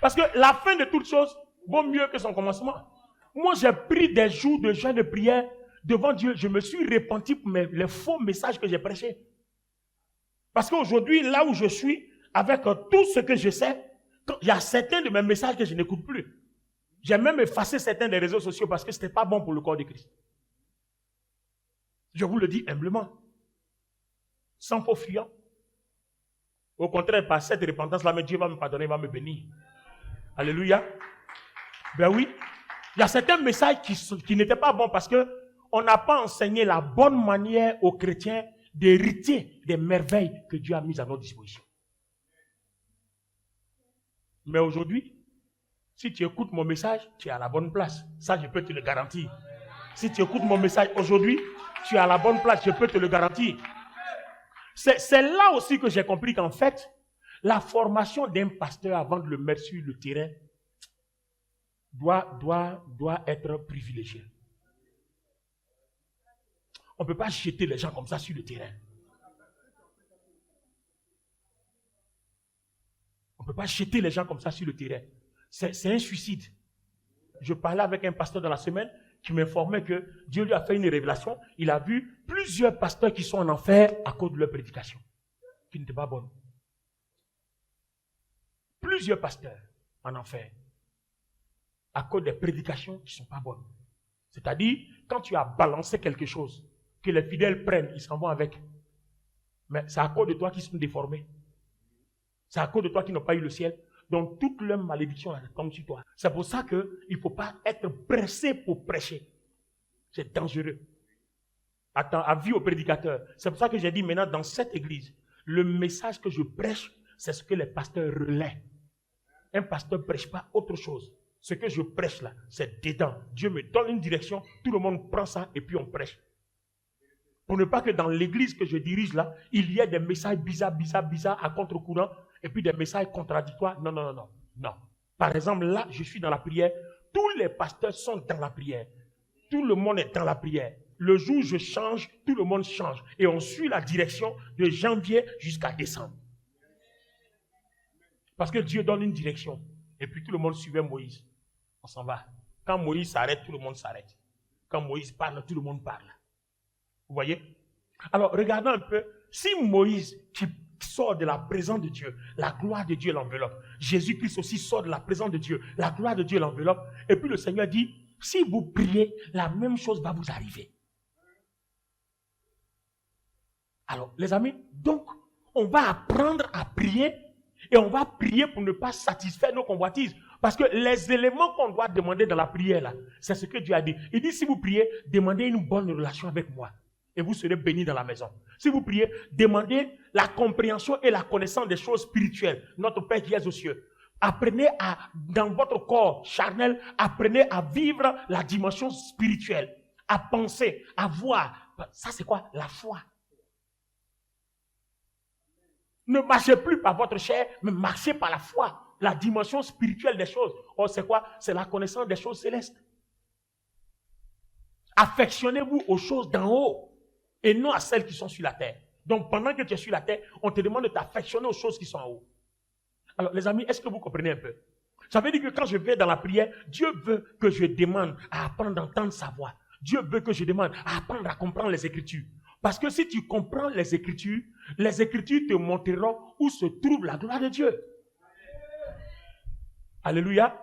Parce que la fin de toute chose vaut mieux que son commencement. Moi, j'ai pris des jours de jeûne de prière devant Dieu. Je me suis repenti pour les faux messages que j'ai prêchés. Parce qu'aujourd'hui, là où je suis, avec tout ce que je sais, il y a certains de mes messages que je n'écoute plus. J'ai même effacé certains des réseaux sociaux parce que ce n'était pas bon pour le corps de Christ. Je vous le dis humblement. Sans faux fuyant. Au contraire, par cette repentance-là, Dieu va me pardonner, va me bénir. Alléluia. Ben oui. Il y a certains messages qui n'étaient pas bons parce qu'on n'a pas enseigné la bonne manière aux chrétiens d'hériter des merveilles que Dieu a mises à notre disposition. Mais aujourd'hui, si tu écoutes mon message, tu es à la bonne place. Ça, je peux te le garantir. Si tu écoutes mon message aujourd'hui, tu es à la bonne place, je peux te le garantir. C'est là aussi que j'ai compris qu'en fait, la formation d'un pasteur avant de le mettre sur le terrain doit être privilégiée. On ne peut pas jeter les gens comme ça sur le terrain. On ne peut pas jeter les gens comme ça sur le terrain. C'est un suicide. Je parlais avec un pasteur dans la semaine qui m'informait que Dieu lui a fait une révélation. Il a vu plusieurs pasteurs qui sont en enfer à cause de leur prédication, qui n'étaient pas bonnes. Plusieurs pasteurs en enfer à cause des prédications qui ne sont pas bonnes. C'est-à-dire, quand tu as balancé quelque chose, que les fidèles prennent, ils s'en vont avec. Mais c'est à cause de toi qu'ils sont déformés. C'est à cause de toi qu'ils n'ont pas eu le ciel. Donc, toute leur malédiction tombe sur toi. C'est pour ça qu'il ne faut pas être pressé pour prêcher. C'est dangereux. Attends, avis aux prédicateurs. C'est pour ça que j'ai dit maintenant, dans cette église, le message que je prêche, c'est ce que les pasteurs relaient. Un pasteur ne prêche pas autre chose. Ce que je prêche là, c'est dedans. Dieu me donne une direction, tout le monde prend ça et puis on prêche. Pour ne pas que dans l'église que je dirige là, il y ait des messages bizarres à contre-courant et puis des messages contradictoires. Non. Par exemple, là, je suis dans la prière. Tous les pasteurs sont dans la prière. Tout le monde est dans la prière. Le jour où je change, tout le monde change. Et on suit la direction de janvier jusqu'à décembre. Parce que Dieu donne une direction. Et puis tout le monde suivait Moïse. On s'en va. Quand Moïse s'arrête, tout le monde s'arrête. Quand Moïse parle, tout le monde parle. Vous voyez? Alors, regardons un peu. Si Moïse, qui sort de la présence de Dieu, la gloire de Dieu l'enveloppe. Jésus-Christ aussi sort de la présence de Dieu, la gloire de Dieu l'enveloppe. Et puis le Seigneur dit, si vous priez, la même chose va vous arriver. Alors, les amis, donc, on va apprendre à prier et on va prier pour ne pas satisfaire nos convoitises. Parce que les éléments qu'on doit demander dans la prière, là, c'est ce que Dieu a dit. Il dit, si vous priez, demandez une bonne relation avec moi. Et vous serez bénis dans la maison. Si vous priez, demandez la compréhension et la connaissance des choses spirituelles. Notre Père qui est aux cieux. Apprenez dans votre corps charnel, apprenez à vivre la dimension spirituelle. À penser, à voir. Ça, c'est quoi? La foi. Ne marchez plus par votre chair, mais marchez par la foi. La dimension spirituelle des choses. Oh, c'est quoi? C'est la connaissance des choses célestes. Affectionnez-vous aux choses d'en haut et non à celles qui sont sur la terre. Donc, pendant que tu es sur la terre, on te demande de t'affectionner aux choses qui sont en haut. Alors, les amis, est-ce que vous comprenez un peu? Ça veut dire que quand je vais dans la prière, Dieu veut que je demande à apprendre à entendre sa voix. Dieu veut que je demande à apprendre à comprendre les Écritures. Parce que si tu comprends les Écritures te montreront où se trouve la gloire de Dieu. Alléluia.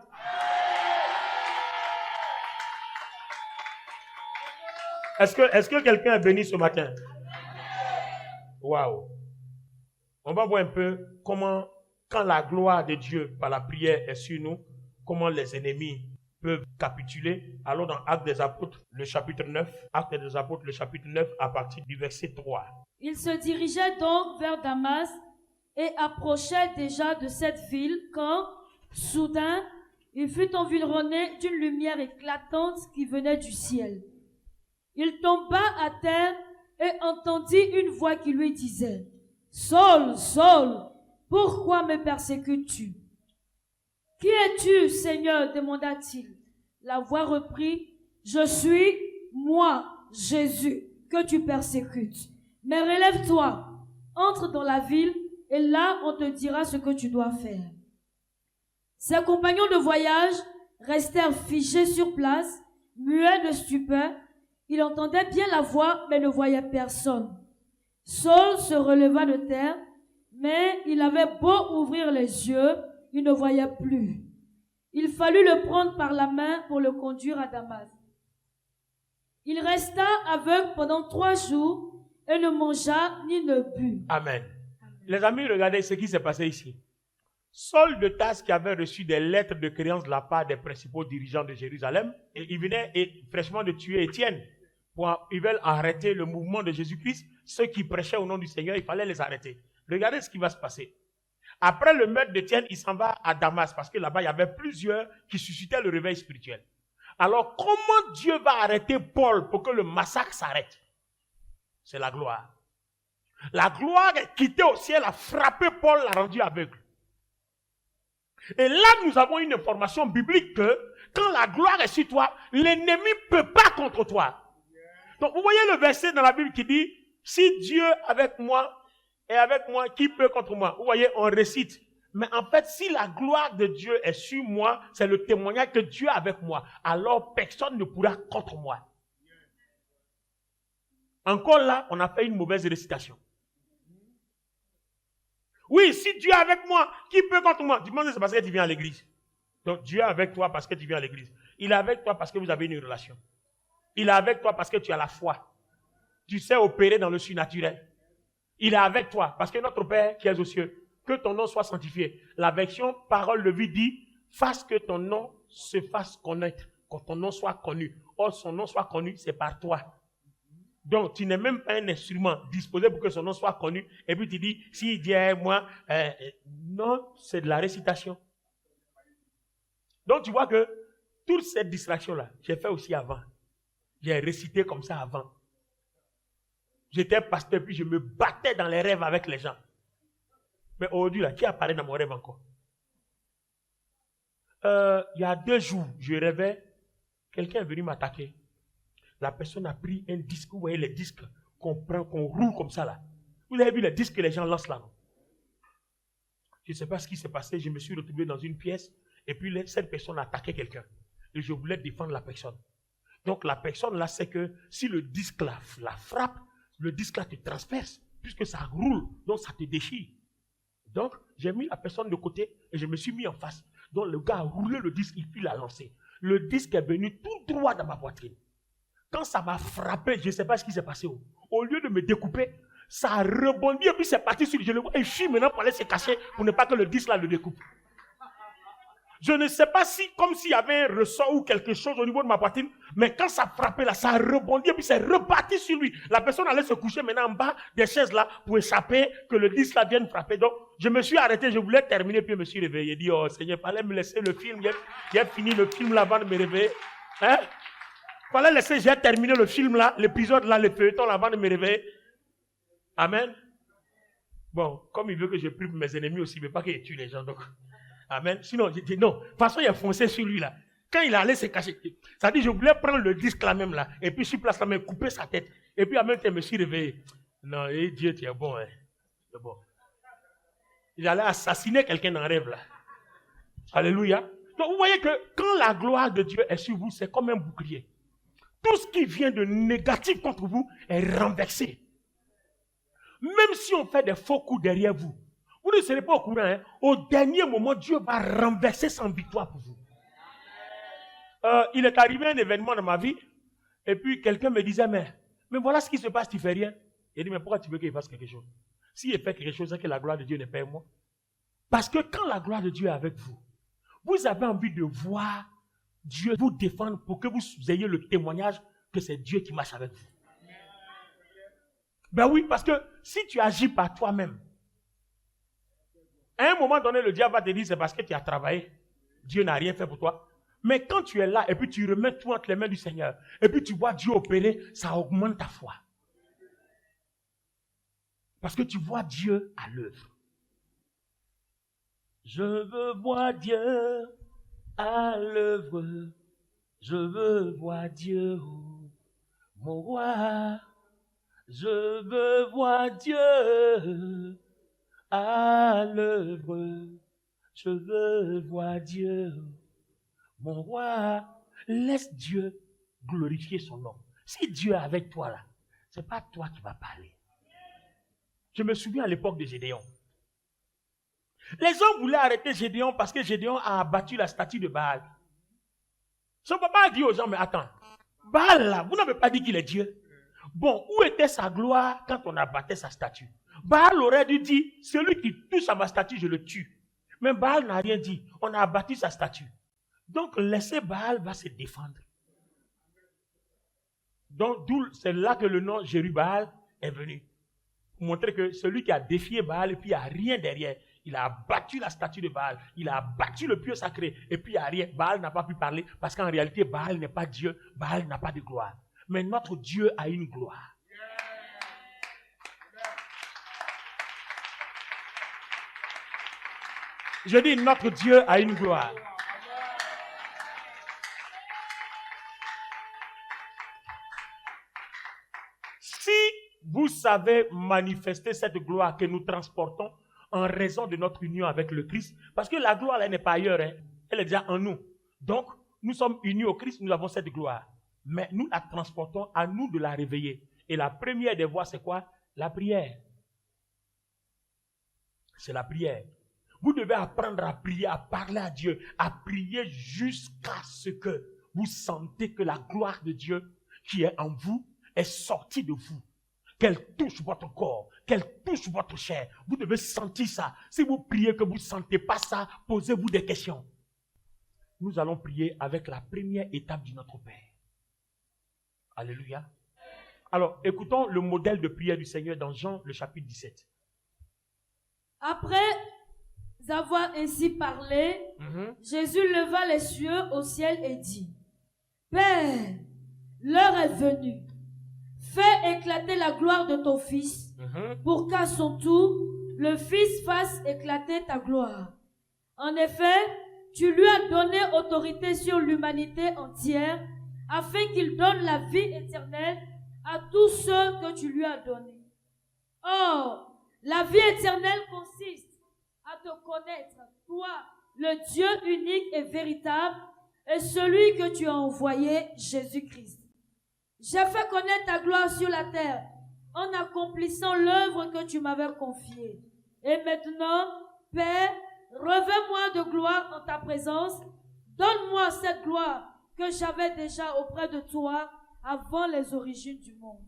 Est-ce que quelqu'un est béni ce matin? Waouh. On va voir un peu comment, quand la gloire de Dieu par la prière est sur nous, comment les ennemis peuvent capituler. Allons dans Actes des Apôtres, le chapitre 9. Actes des Apôtres, le chapitre 9, à partir du verset 3. Il se dirigeait donc vers Damas et approchait déjà de cette ville quand, soudain, il fut environné d'une lumière éclatante qui venait du ciel. Il tomba à terre et entendit une voix qui lui disait « Saul, Saul, pourquoi me persécutes-tu » ? « Qui es-tu, Seigneur » demanda-t-il. La voix reprit « Je suis, moi, Jésus, que tu persécutes. Mais relève-toi, entre dans la ville et là on te dira ce que tu dois faire. » Ses compagnons de voyage restèrent figés sur place, muets de stupeur. Il entendait bien la voix, mais ne voyait personne. Saul se releva de terre, mais il avait beau ouvrir les yeux, il ne voyait plus. Il fallut le prendre par la main pour le conduire à Damas. Il resta aveugle pendant 3 jours et ne mangea ni ne but. Amen. Les amis, regardez ce qui s'est passé ici. Saul de Tarse, qui avait reçu des lettres de créance de la part des principaux dirigeants de Jérusalem, et il venait fraîchement de tuer Étienne. Ils veulent arrêter le mouvement de Jésus-Christ. Ceux qui prêchaient au nom du Seigneur, il fallait les arrêter. Regardez ce qui va se passer. Après le meurtre d'Étienne, il s'en va à Damas, parce que là-bas, il y avait plusieurs qui suscitaient le réveil spirituel. Alors, comment Dieu va arrêter Paul pour que le massacre s'arrête? C'est la gloire. La gloire est quittée au ciel, a frappé Paul, l'a rendu aveugle. Et là, nous avons une information biblique que quand la gloire est sur toi, l'ennemi ne peut pas contre toi. Donc, vous voyez le verset dans la Bible qui dit, si Dieu avec moi est avec moi, qui peut contre moi? Vous voyez, on récite. Mais en fait, si la gloire de Dieu est sur moi, c'est le témoignage que Dieu est avec moi. Alors, personne ne pourra contre moi. Encore là, on a fait une mauvaise récitation. Oui, si Dieu est avec moi, qui peut contre moi? Tu demandes, c'est parce que tu viens à l'église. Donc, Dieu est avec toi parce que tu viens à l'église. Il est avec toi parce que vous avez une relation. Il est avec toi parce que tu as la foi. Tu sais opérer dans le surnaturel. Il est avec toi parce que notre Père qui est aux cieux, que ton nom soit sanctifié. La version parole de vie dit, fasse que ton nom se fasse connaître, que ton nom soit connu. Or, son nom soit connu, c'est par toi. Donc, tu n'es même pas un instrument disposé pour que son nom soit connu. Et puis tu dis, si Dieu est moi, non, c'est de la récitation. Donc, tu vois que toute cette distraction-là, j'ai fait aussi avant. J'ai récité comme ça avant. J'étais pasteur, puis je me battais dans les rêves avec les gens. Mais aujourd'hui, là, qui apparaît dans mon rêve encore? Il y a 2 jours, je rêvais, quelqu'un est venu m'attaquer. La personne a pris un disque, vous voyez les disques qu'on prend, qu'on roule comme ça là. Vous avez vu les disques que les gens lancent là, non? Je ne sais pas ce qui s'est passé, je me suis retrouvé dans une pièce, et puis cette personne a attaqué quelqu'un. Et je voulais défendre la personne. Donc la personne là, c'est que si le disque là, la frappe, le disque là te transperce, puisque ça roule, donc ça te déchire. Donc j'ai mis la personne de côté et je me suis mis en face. Donc le gars a roulé le disque, il l'a lancé. Le disque est venu tout droit dans ma poitrine. Quand ça m'a frappé, je ne sais pas ce qui s'est passé. Au lieu de me découper, ça a rebondi et puis c'est parti sur le genou. Et je suis maintenant pour aller se cacher pour ne pas que le disque là le découpe. Je ne sais pas si, comme s'il y avait un ressort ou quelque chose au niveau de ma poitrine, mais quand ça frappait là, ça a rebondi et puis c'est reparti sur lui. La personne allait se coucher maintenant en bas des chaises là pour échapper que le disque là vienne frapper. Donc, je me suis arrêté, je voulais terminer, puis je me suis réveillé. J'ai dit, oh Seigneur, il fallait me laisser le film. J'ai fini le film là avant de me réveiller. Hein? Fallait laisser, j'ai terminé le film là, l'épisode là, le feuilleton là avant de me réveiller. Amen. Bon, comme il veut que je prie pour mes ennemis aussi, il ne veut pas qu'il tue les gens. Donc, amen. Sinon, j'ai dit non. De toute façon, il a foncé sur lui là. Quand il allait se cacher, ça dit, je voulais prendre le disque là même là, et puis sur place là, même couper sa tête. Et puis en même temps, je me suis réveillé. Non, et Dieu, tu es bon, hein. Tu es bon. Il allait assassiner quelqu'un en rêve là. Alléluia. Donc vous voyez que quand la gloire de Dieu est sur vous, c'est comme un bouclier. Tout ce qui vient de négatif contre vous est renversé. Même si on fait des faux coups derrière vous, vous ne serez pas au courant. Hein? Au dernier moment, Dieu va renverser son victoire pour vous. Il est arrivé un événement dans ma vie, et puis quelqu'un me disait, mais voilà ce qui se passe, tu ne fais rien. Il dit, mais pourquoi tu veux qu'il fasse quelque chose? S'il fait quelque chose, c'est que la gloire de Dieu n'est pas avec moi. Parce que quand la gloire de Dieu est avec vous, vous avez envie de voir Dieu vous défendre pour que vous ayez le témoignage que c'est Dieu qui marche avec vous. Ben oui, parce que si tu agis par toi-même, à un moment donné, le diable va te dire c'est parce que tu as travaillé. Dieu n'a rien fait pour toi. Mais quand tu es là et puis tu remets tout entre les mains du Seigneur et puis tu vois Dieu opérer, ça augmente ta foi. Parce que tu vois Dieu à l'œuvre. Je veux voir Dieu à l'œuvre. Je veux voir Dieu, mon roi. Je veux voir Dieu à l'œuvre. Je veux voir Dieu, mon roi. Laisse Dieu glorifier son nom. Si Dieu est avec toi là, c'est pas toi qui vas parler. Je me souviens à l'époque de Gédéon. Les gens voulaient arrêter Gédéon parce que Gédéon a abattu la statue de Baal. Son papa a dit aux gens, mais attends, Baal là, vous n'avez pas dit qu'il est Dieu. Bon, où était sa gloire quand on abattait sa statue? Baal aurait dû dire, celui qui touche à ma statue, je le tue. Mais Baal n'a rien dit. On a abattu sa statue. Donc, laissez Baal va se défendre. Donc, c'est là que le nom Jérubbaal est venu. Pour montrer que celui qui a défié Baal et puis il n'y a rien derrière. Il a abattu la statue de Baal. Il a abattu le pieu sacré. Et puis il n'y a rien. Baal n'a pas pu parler parce qu'en réalité, Baal n'est pas Dieu. Baal n'a pas de gloire. Mais notre Dieu a une gloire. Je dis, notre Dieu a une gloire. Si vous savez manifester cette gloire que nous transportons en raison de notre union avec le Christ, parce que la gloire, elle n'est pas ailleurs, hein, elle est déjà en nous. Donc, nous sommes unis au Christ, nous avons cette gloire. Mais nous la transportons, à nous de la réveiller. Et la première des voies, c'est quoi? La prière. C'est la prière. Vous devez apprendre à prier, à parler à Dieu, à prier jusqu'à ce que vous sentez que la gloire de Dieu qui est en vous est sortie de vous. Qu'elle touche votre corps, qu'elle touche votre chair. Vous devez sentir ça. Si vous priez que vous ne sentez pas ça, posez-vous des questions. Nous allons prier avec la première étape de notre Père. Alléluia. Alors, écoutons le modèle de prière du Seigneur dans Jean, le chapitre 17. Après avoir ainsi parlé, Jésus leva les yeux au ciel et dit, Père, l'heure est venue. Fais éclater la gloire de ton Fils, pour qu'à son tour, le Fils fasse éclater ta gloire. En effet, tu lui as donné autorité sur l'humanité entière, afin qu'il donne la vie éternelle à tous ceux que tu lui as donnés. Or, la vie éternelle consiste à te connaître, toi, le Dieu unique et véritable, et celui que tu as envoyé, Jésus-Christ. J'ai fait connaître ta gloire sur la terre, en accomplissant l'œuvre que tu m'avais confiée. Et maintenant, Père, revêt-moi de gloire en ta présence, donne-moi cette gloire que j'avais déjà auprès de toi avant les origines du monde.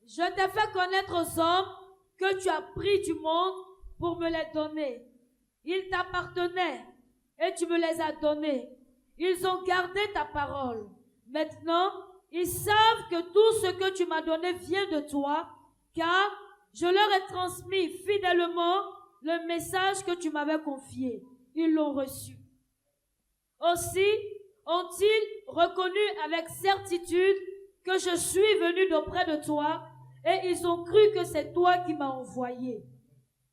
Je t'ai fait connaître aux hommes que tu as pris du monde pour me les donner. Ils t'appartenaient et tu me les as donnés. Ils ont gardé ta parole. Maintenant, ils savent que tout ce que tu m'as donné vient de toi, car je leur ai transmis fidèlement le message que tu m'avais confié. Ils l'ont reçu. Aussi ont-ils reconnu avec certitude que je suis venu d'auprès de toi, et ils ont cru que c'est toi qui m'as envoyé.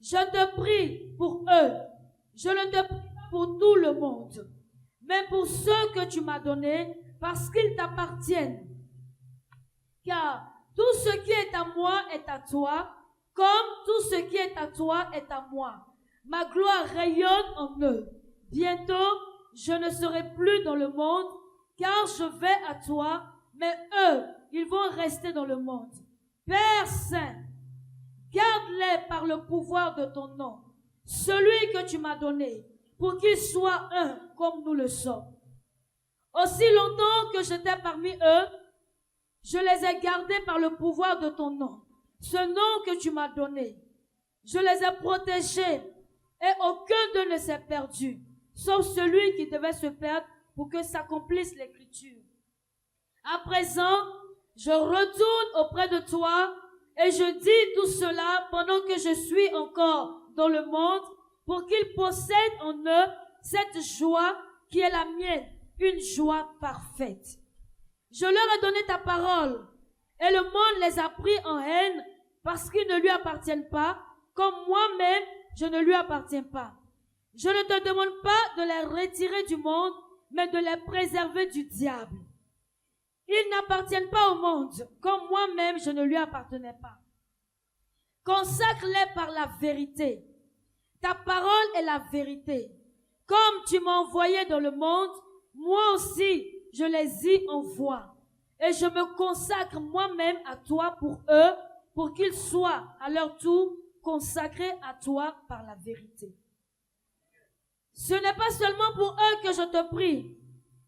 Je te prie pour eux. Je ne te prie pas pour tout le monde, mais pour ceux que tu m'as donnés, parce qu'ils t'appartiennent. Car tout ce qui est à moi est à toi, comme tout ce qui est à toi est à moi. Ma gloire rayonne en eux. Bientôt, je ne serai plus dans le monde, car je vais à toi, mais eux, ils vont rester dans le monde. Père Saint, garde-les par le pouvoir de ton nom, celui que tu m'as donné, pour qu'ils soient un comme nous le sommes. Aussi longtemps que j'étais parmi eux, je les ai gardés par le pouvoir de ton nom, ce nom que tu m'as donné. Je les ai protégés et aucun d'eux ne s'est perdu, sauf celui qui devait se perdre pour que s'accomplisse l'écriture. À présent, je retourne auprès de toi et je dis tout cela pendant que je suis encore dans le monde pour qu'ils possèdent en eux cette joie qui est la mienne, une joie parfaite. Je leur ai donné ta parole et le monde les a pris en haine parce qu'ils ne lui appartiennent pas, comme moi-même je ne lui appartiens pas. Je ne te demande pas de les retirer du monde, mais de les préserver du diable. Ils n'appartiennent pas au monde, comme moi-même je ne lui appartenais pas. Consacre-les par la vérité. Ta parole est la vérité. Comme tu m'as envoyé dans le monde, moi aussi je les y envoie. Et je me consacre moi-même à toi pour eux, pour qu'ils soient à leur tour consacrés à toi par la vérité. Ce n'est pas seulement pour eux que je te prie,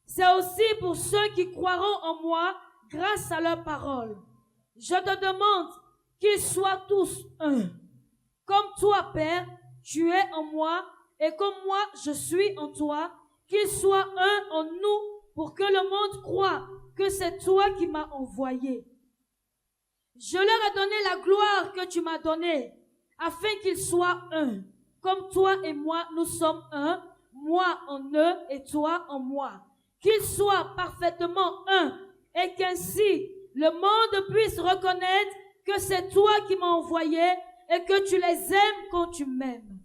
c'est aussi pour ceux qui croiront en moi grâce à leur parole. Je te demande qu'ils soient tous un. Comme toi, Père, tu es en moi, et comme moi je suis en toi, qu'ils soient un en nous, pour que le monde croie que c'est toi qui m'as envoyé. Je leur ai donné la gloire que tu m'as donnée, afin qu'ils soient un. Comme toi et moi, nous sommes un, moi en eux et toi en moi. Qu'ils soient parfaitement un, et qu'ainsi le monde puisse reconnaître que c'est toi qui m'as envoyé et que tu les aimes quand tu m'aimes.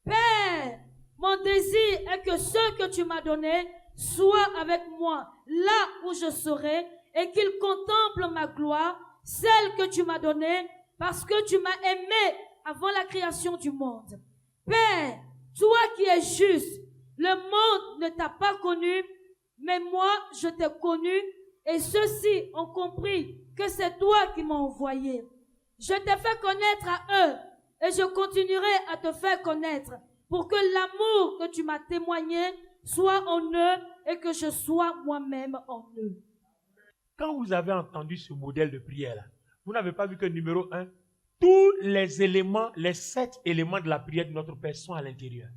Père, mon désir est que ceux que tu m'as donnés soient avec moi là où je serai et qu'ils contemplent ma gloire, celle que tu m'as donnée parce que tu m'as aimé avant la création du monde. Père, toi qui es juste, le monde ne t'a pas connu, mais moi je t'ai connu et ceux-ci ont compris que c'est toi qui m'as envoyé. Je t'ai fait connaître à eux et je continuerai à te faire connaître pour que l'amour que tu m'as témoigné soit en eux et que je sois moi-même en eux. Quand vous avez entendu ce modèle de prière, vous n'avez pas vu que numéro 1, tous les éléments, les 7 éléments de la prière de notre Père sont à l'intérieur.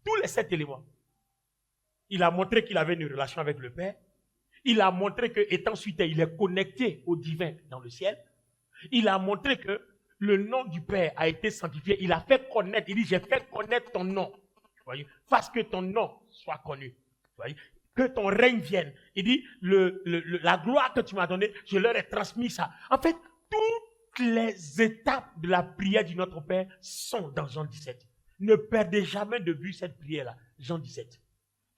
Tous les 7 éléments. Il a montré qu'il avait une relation avec le Père. Il a montré qu'étant suite, il est connecté au divin dans le ciel. Il a montré que le nom du Père a été sanctifié. Il a fait connaître. Il dit, j'ai fait connaître ton nom. Voyez, fasse que ton nom soit connu. Voyez, que ton règne vienne. Il dit, la gloire que tu m'as donnée, je leur ai transmis ça. En fait, toutes les étapes de la prière du Notre Père sont dans Jean 17. Ne perdez jamais de vue cette prière-là. Jean 17.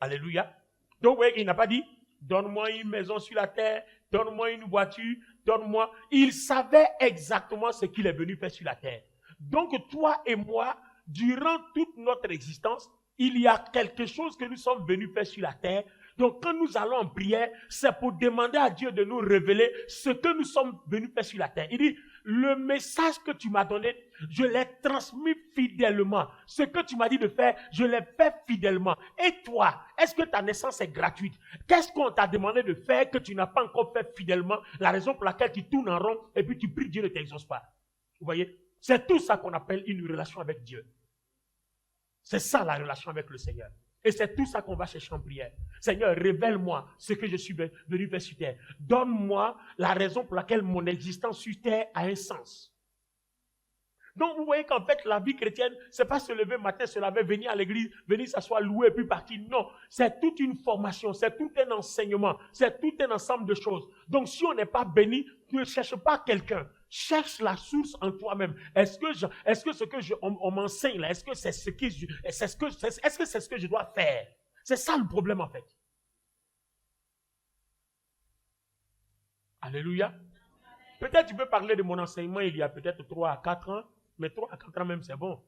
Alléluia. Donc, vous voyez, il n'a pas dit, donne-moi une maison sur la terre, donne-moi une voiture, donne-moi. Il savait exactement ce qu'il est venu faire sur la terre. Donc, toi et moi, durant toute notre existence, il y a quelque chose que nous sommes venus faire sur la terre. Donc, quand nous allons en prière, c'est pour demander à Dieu de nous révéler ce que nous sommes venus faire sur la terre. Il dit, le message que tu m'as donné, je l'ai transmis fidèlement. Ce que tu m'as dit de faire, je l'ai fait fidèlement. Et toi, est-ce que ta naissance est gratuite? Qu'est-ce qu'on t'a demandé de faire que tu n'as pas encore fait fidèlement? La raison pour laquelle tu tournes en rond et puis tu pries, Dieu ne t'exauce pas. Vous voyez? C'est tout ça qu'on appelle une relation avec Dieu. C'est ça la relation avec le Seigneur. Et c'est tout ça qu'on va chercher en prière. Seigneur, révèle-moi ce que je suis venu faire sur terre. Donne-moi la raison pour laquelle mon existence sur terre a un sens. Donc vous voyez qu'en fait la vie chrétienne, c'est pas se lever matin, se laver, venir à l'église, venir s'asseoir, louer, puis partir. Non, c'est toute une formation, c'est tout un enseignement, c'est tout un ensemble de choses. Donc si on n'est pas béni, ne cherche pas quelqu'un. Cherche la source en toi-même. Est-ce que ce que on m'enseigne là, est-ce que c'est ce que je dois faire? C'est ça le problème en fait. Alléluia. Peut-être tu peux parler de mon enseignement il y a peut-être 3 à 4 ans, mais 3 à 4 ans même c'est bon.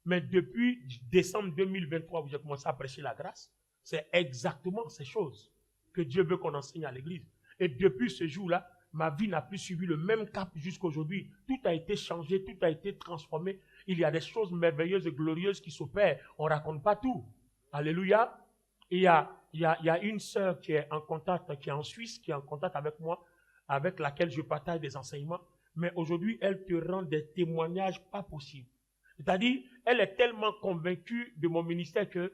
Mais depuis décembre 2023 où j'ai commencé à prêcher la grâce, c'est exactement ces choses que Dieu veut qu'on enseigne à l'église. Et depuis ce jour-là, ma vie n'a plus suivi le même cap jusqu'aujourd'hui. Tout a été changé, tout a été transformé. Il y a des choses merveilleuses et glorieuses qui s'opèrent. On ne raconte pas tout. Alléluia. Et il y a une sœur qui est en contact, qui est en Suisse, qui est en contact avec moi, avec laquelle je partage des enseignements. Mais aujourd'hui, elle te rend des témoignages pas possibles. C'est-à-dire, elle est tellement convaincue de mon ministère que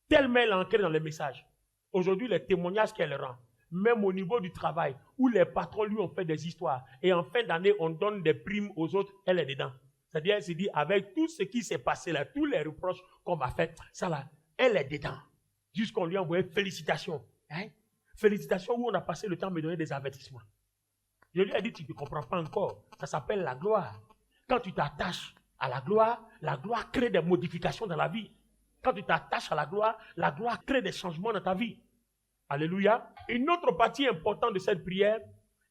tellement elle est ancrée dans les messages. Aujourd'hui, les témoignages qu'elle rend, même au niveau du travail, où les patrons lui ont fait des histoires, et en fin d'année, on donne des primes aux autres, elle est dedans. C'est-à-dire, elle se dit, avec tout ce qui s'est passé là, tous les reproches qu'on m'a fait, ça là, elle est dedans. Jusqu'on lui a envoyé félicitations. Hein? Félicitations où on a passé le temps à me donner des avertissements. Je lui ai dit, tu ne comprends pas encore. Ça s'appelle la gloire. Quand tu t'attaches à la gloire crée des modifications dans la vie. Quand tu t'attaches à la gloire crée des changements dans ta vie. Alléluia. Une autre partie importante de cette prière,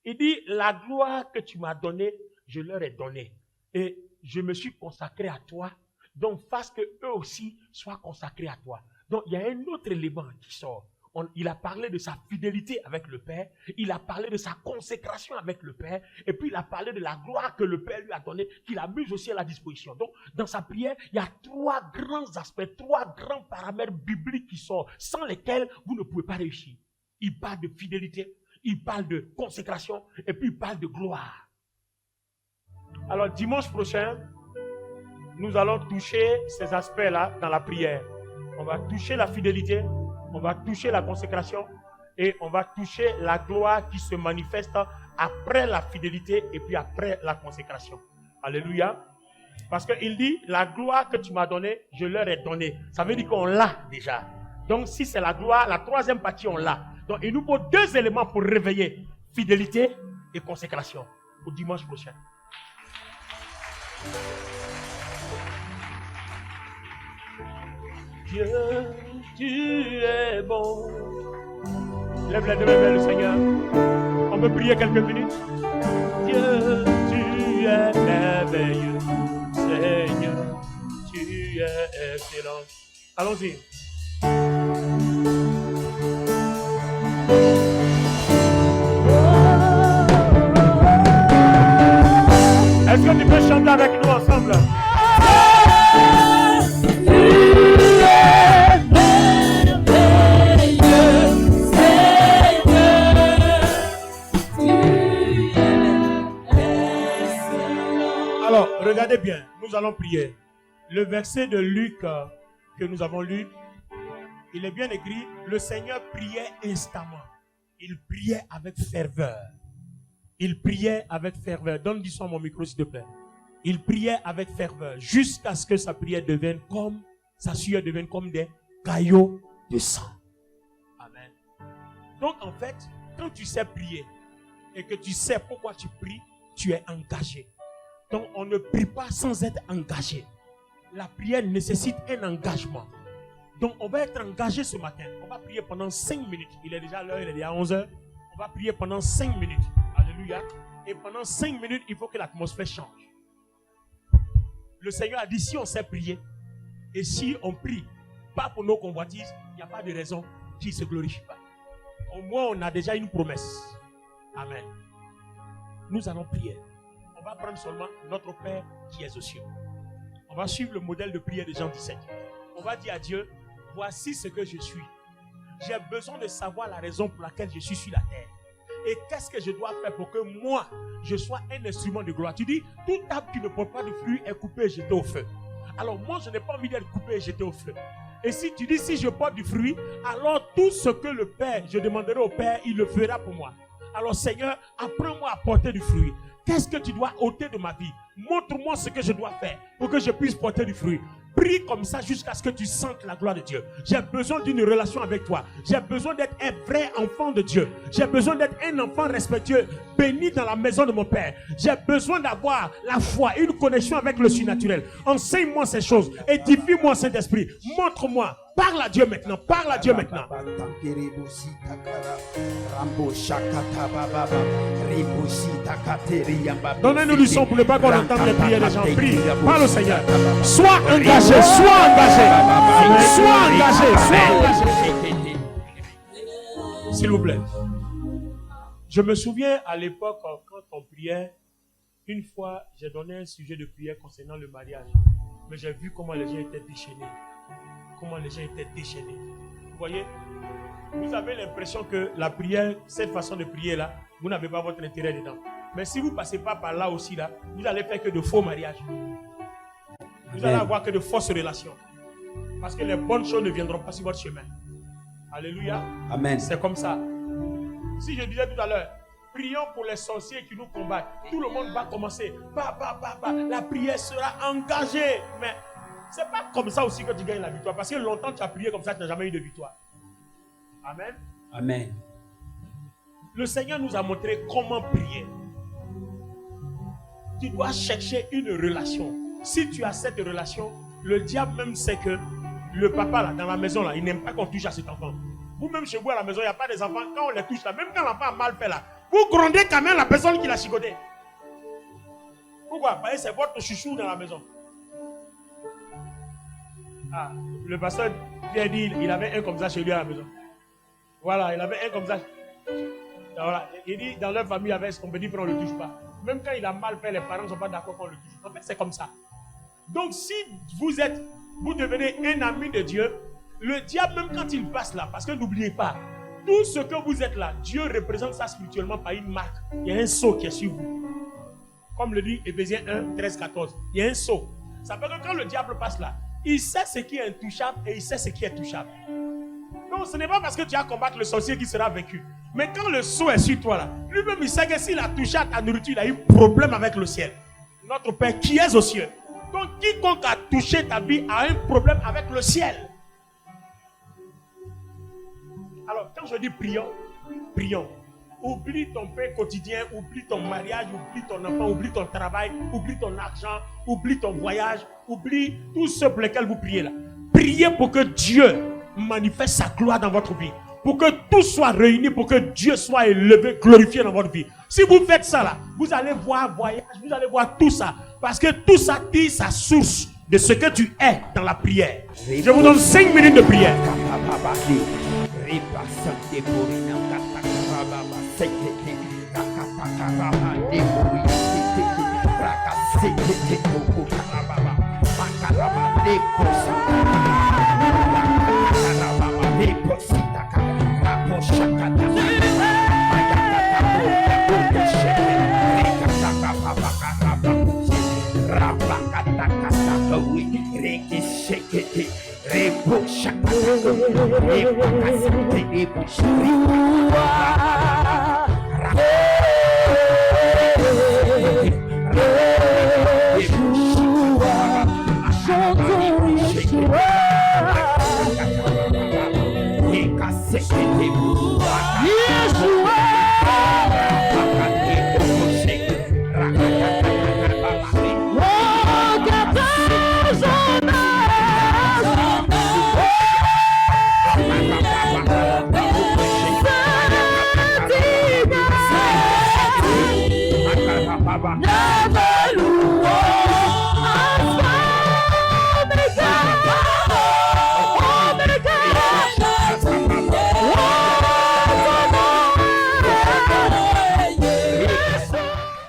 il dit, la gloire que tu m'as donnée, je leur ai donnée. Et je me suis consacré à toi. Donc, fasse que eux aussi soient consacrés à toi. Donc, il y a un autre élément qui sort. Il a parlé de sa fidélité avec le Père, il a parlé de sa consécration avec le Père, et puis il a parlé de la gloire que le Père lui a donnée, qu'il a mise aussi à la disposition. Donc, dans sa prière, il y a 3 grands aspects, 3 grands paramètres bibliques qui sortent, sans lesquels vous ne pouvez pas réussir. Il parle de fidélité, il parle de consécration, et puis il parle de gloire. Alors, dimanche prochain, nous allons toucher ces aspects-là dans la prière. On va toucher la fidélité, on va toucher la consécration et on va toucher la gloire qui se manifeste après la fidélité et puis après la consécration. Alléluia. Parce qu'il dit, la gloire que tu m'as donnée, je leur ai donnée. Ça veut dire qu'on l'a déjà. Donc si c'est la gloire, la 3e partie, on l'a. Donc il nous faut 2 éléments pour réveiller. Fidélité et consécration. Pour dimanche prochain. Dieu, tu es bon. Lève les 2 mains vers le Seigneur. On peut prier quelques minutes. Dieu, tu es merveilleux. Seigneur, tu es excellent. Allons-y. Est-ce que tu peux chanter avec nous ensemble? Alors, regardez bien, nous allons prier. Le verset de Luc que nous avons lu, il est bien écrit, le Seigneur priait instamment. Il priait avec ferveur. Il priait avec ferveur. Donne du son à mon micro, s'il te plaît. Il priait avec ferveur jusqu'à ce que sa prière devienne comme, sa sueur devienne comme des caillots de sang. Amen. Donc en fait, quand tu sais prier et que tu sais pourquoi tu pries, tu es engagé. Donc on ne prie pas sans être engagé. La prière nécessite un engagement. Donc on va être engagé ce matin. On va prier pendant 5 minutes. Il est déjà l'heure, il est déjà 11h. On va prier pendant 5 minutes. Alléluia. Et pendant 5 minutes, il faut que l'atmosphère change. Le Seigneur a dit, si on sait prier, et si on prie, pas pour nos convoitises, il n'y a pas de raison qu'il ne se glorifie pas. Au moins, on a déjà une promesse. Amen. Nous allons prier. On va prendre seulement notre Père qui est aux cieux. On va suivre le modèle de prière de Jean 17. On va dire à Dieu, voici ce que je suis. J'ai besoin de savoir la raison pour laquelle je suis sur la terre. Et qu'est-ce que je dois faire pour que moi, je sois un instrument de gloire? Tu dis, toute arbre qui ne porte pas de fruits est coupé et jeté au feu. Alors moi, je n'ai pas envie d'être coupé et jeté au feu. Et si tu dis, si je porte du fruit, alors tout ce que le Père, je demanderai au Père, il le fera pour moi. Alors Seigneur, apprends-moi à porter du fruit. Qu'est-ce que tu dois ôter de ma vie? Montre-moi ce que je dois faire pour que je puisse porter du fruit. Prie comme ça jusqu'à ce que tu sentes la gloire de Dieu. J'ai besoin d'une relation avec toi. J'ai besoin d'être un vrai enfant de Dieu. J'ai besoin d'être un enfant respectueux, béni dans la maison de mon Père. J'ai besoin d'avoir la foi, une connexion avec le surnaturel. Enseigne-moi ces choses. Édifie-moi, Saint-Esprit. Montre-moi. Parle à Dieu maintenant. Parle à Dieu maintenant. Donnez-nous du son pour ne pas qu'on entende les prières des gens. Prie. Parle au Seigneur. Sois engagé. Sois engagé. Sois engagé. Sois engagé. S'il vous plaît. Je me souviens à l'époque, quand on priait, une fois, j'ai donné un sujet de prière concernant le mariage. Mais j'ai vu comment les gens étaient déchaînés. Comment les gens étaient déchaînés. Vous voyez, vous avez l'impression que la prière, cette façon de prier là, vous n'avez pas votre intérêt dedans. Mais si vous ne passez pas par là aussi là, vous allez faire que de faux mariages. Vous allez avoir que de fausses relations. Parce que les bonnes choses ne viendront pas sur votre chemin. Alléluia. Amen. C'est comme ça. Si je disais tout à l'heure, prions pour les sorciers qui nous combattent. Tout le monde va commencer. La prière sera engagée. Mais c'est pas comme ça aussi que tu gagnes la victoire. Parce que longtemps tu as prié comme ça, tu n'as jamais eu de victoire. Amen. Amen. Le Seigneur nous a montré comment prier. Tu dois chercher une relation. Si tu as cette relation, le diable même sait que le papa là, dans la maison là, il n'aime pas qu'on touche à cet enfant. Vous-même chez vous à la maison, il n'y a pas des enfants. Quand on les touche là, même quand l'enfant a mal fait là, vous grondez quand même la personne qui l'a chicoté. Pourquoi? Parce que c'est votre chouchou dans la maison. Ah, le pasteur Pierre dit, il avait un comme ça chez lui à la maison. Voilà, il avait un comme ça. Voilà. Il dit, dans leur famille, avec ce qu'on peut dire, on ne le touche pas. Même quand il a mal fait, les parents ne sont pas d'accord qu'on le touche. En fait, c'est comme ça. Donc, si vous devenez un ami de Dieu, le diable, même quand il passe là, parce que n'oubliez pas, tout ce que vous êtes là, Dieu représente ça spirituellement par une marque. Il y a un sceau qui est sur vous. Comme le dit Éphésiens 1, 13, 14. Il y a un sceau. Ça veut dire que quand le diable passe là, il sait ce qui est intouchable et il sait ce qui est touchable. Non, ce n'est pas parce que tu as combattu le sorcier qui sera vaincu. Mais quand le sceau est sur toi là, lui-même il sait que s'il a touché à ta nourriture, il a eu problème avec le ciel. Notre Père qui est aux cieux. Donc quiconque a touché ta vie a un problème avec le ciel. Alors quand je dis prions, prions. Oublie ton pain quotidien, oublie ton mariage, oublie ton enfant, oublie ton travail, oublie ton argent, oublie ton voyage, oublie tout ce pour lequel vous priez là. Priez pour que Dieu manifeste sa gloire dans votre vie. Pour que tout soit réuni, pour que Dieu soit élevé, glorifié dans votre vie. Si vous faites ça là, vous allez voir voyage, vous allez voir tout ça. Parce que tout ça tire sa source de ce que tu es dans la prière. Je vous donne 5 minutes de prière.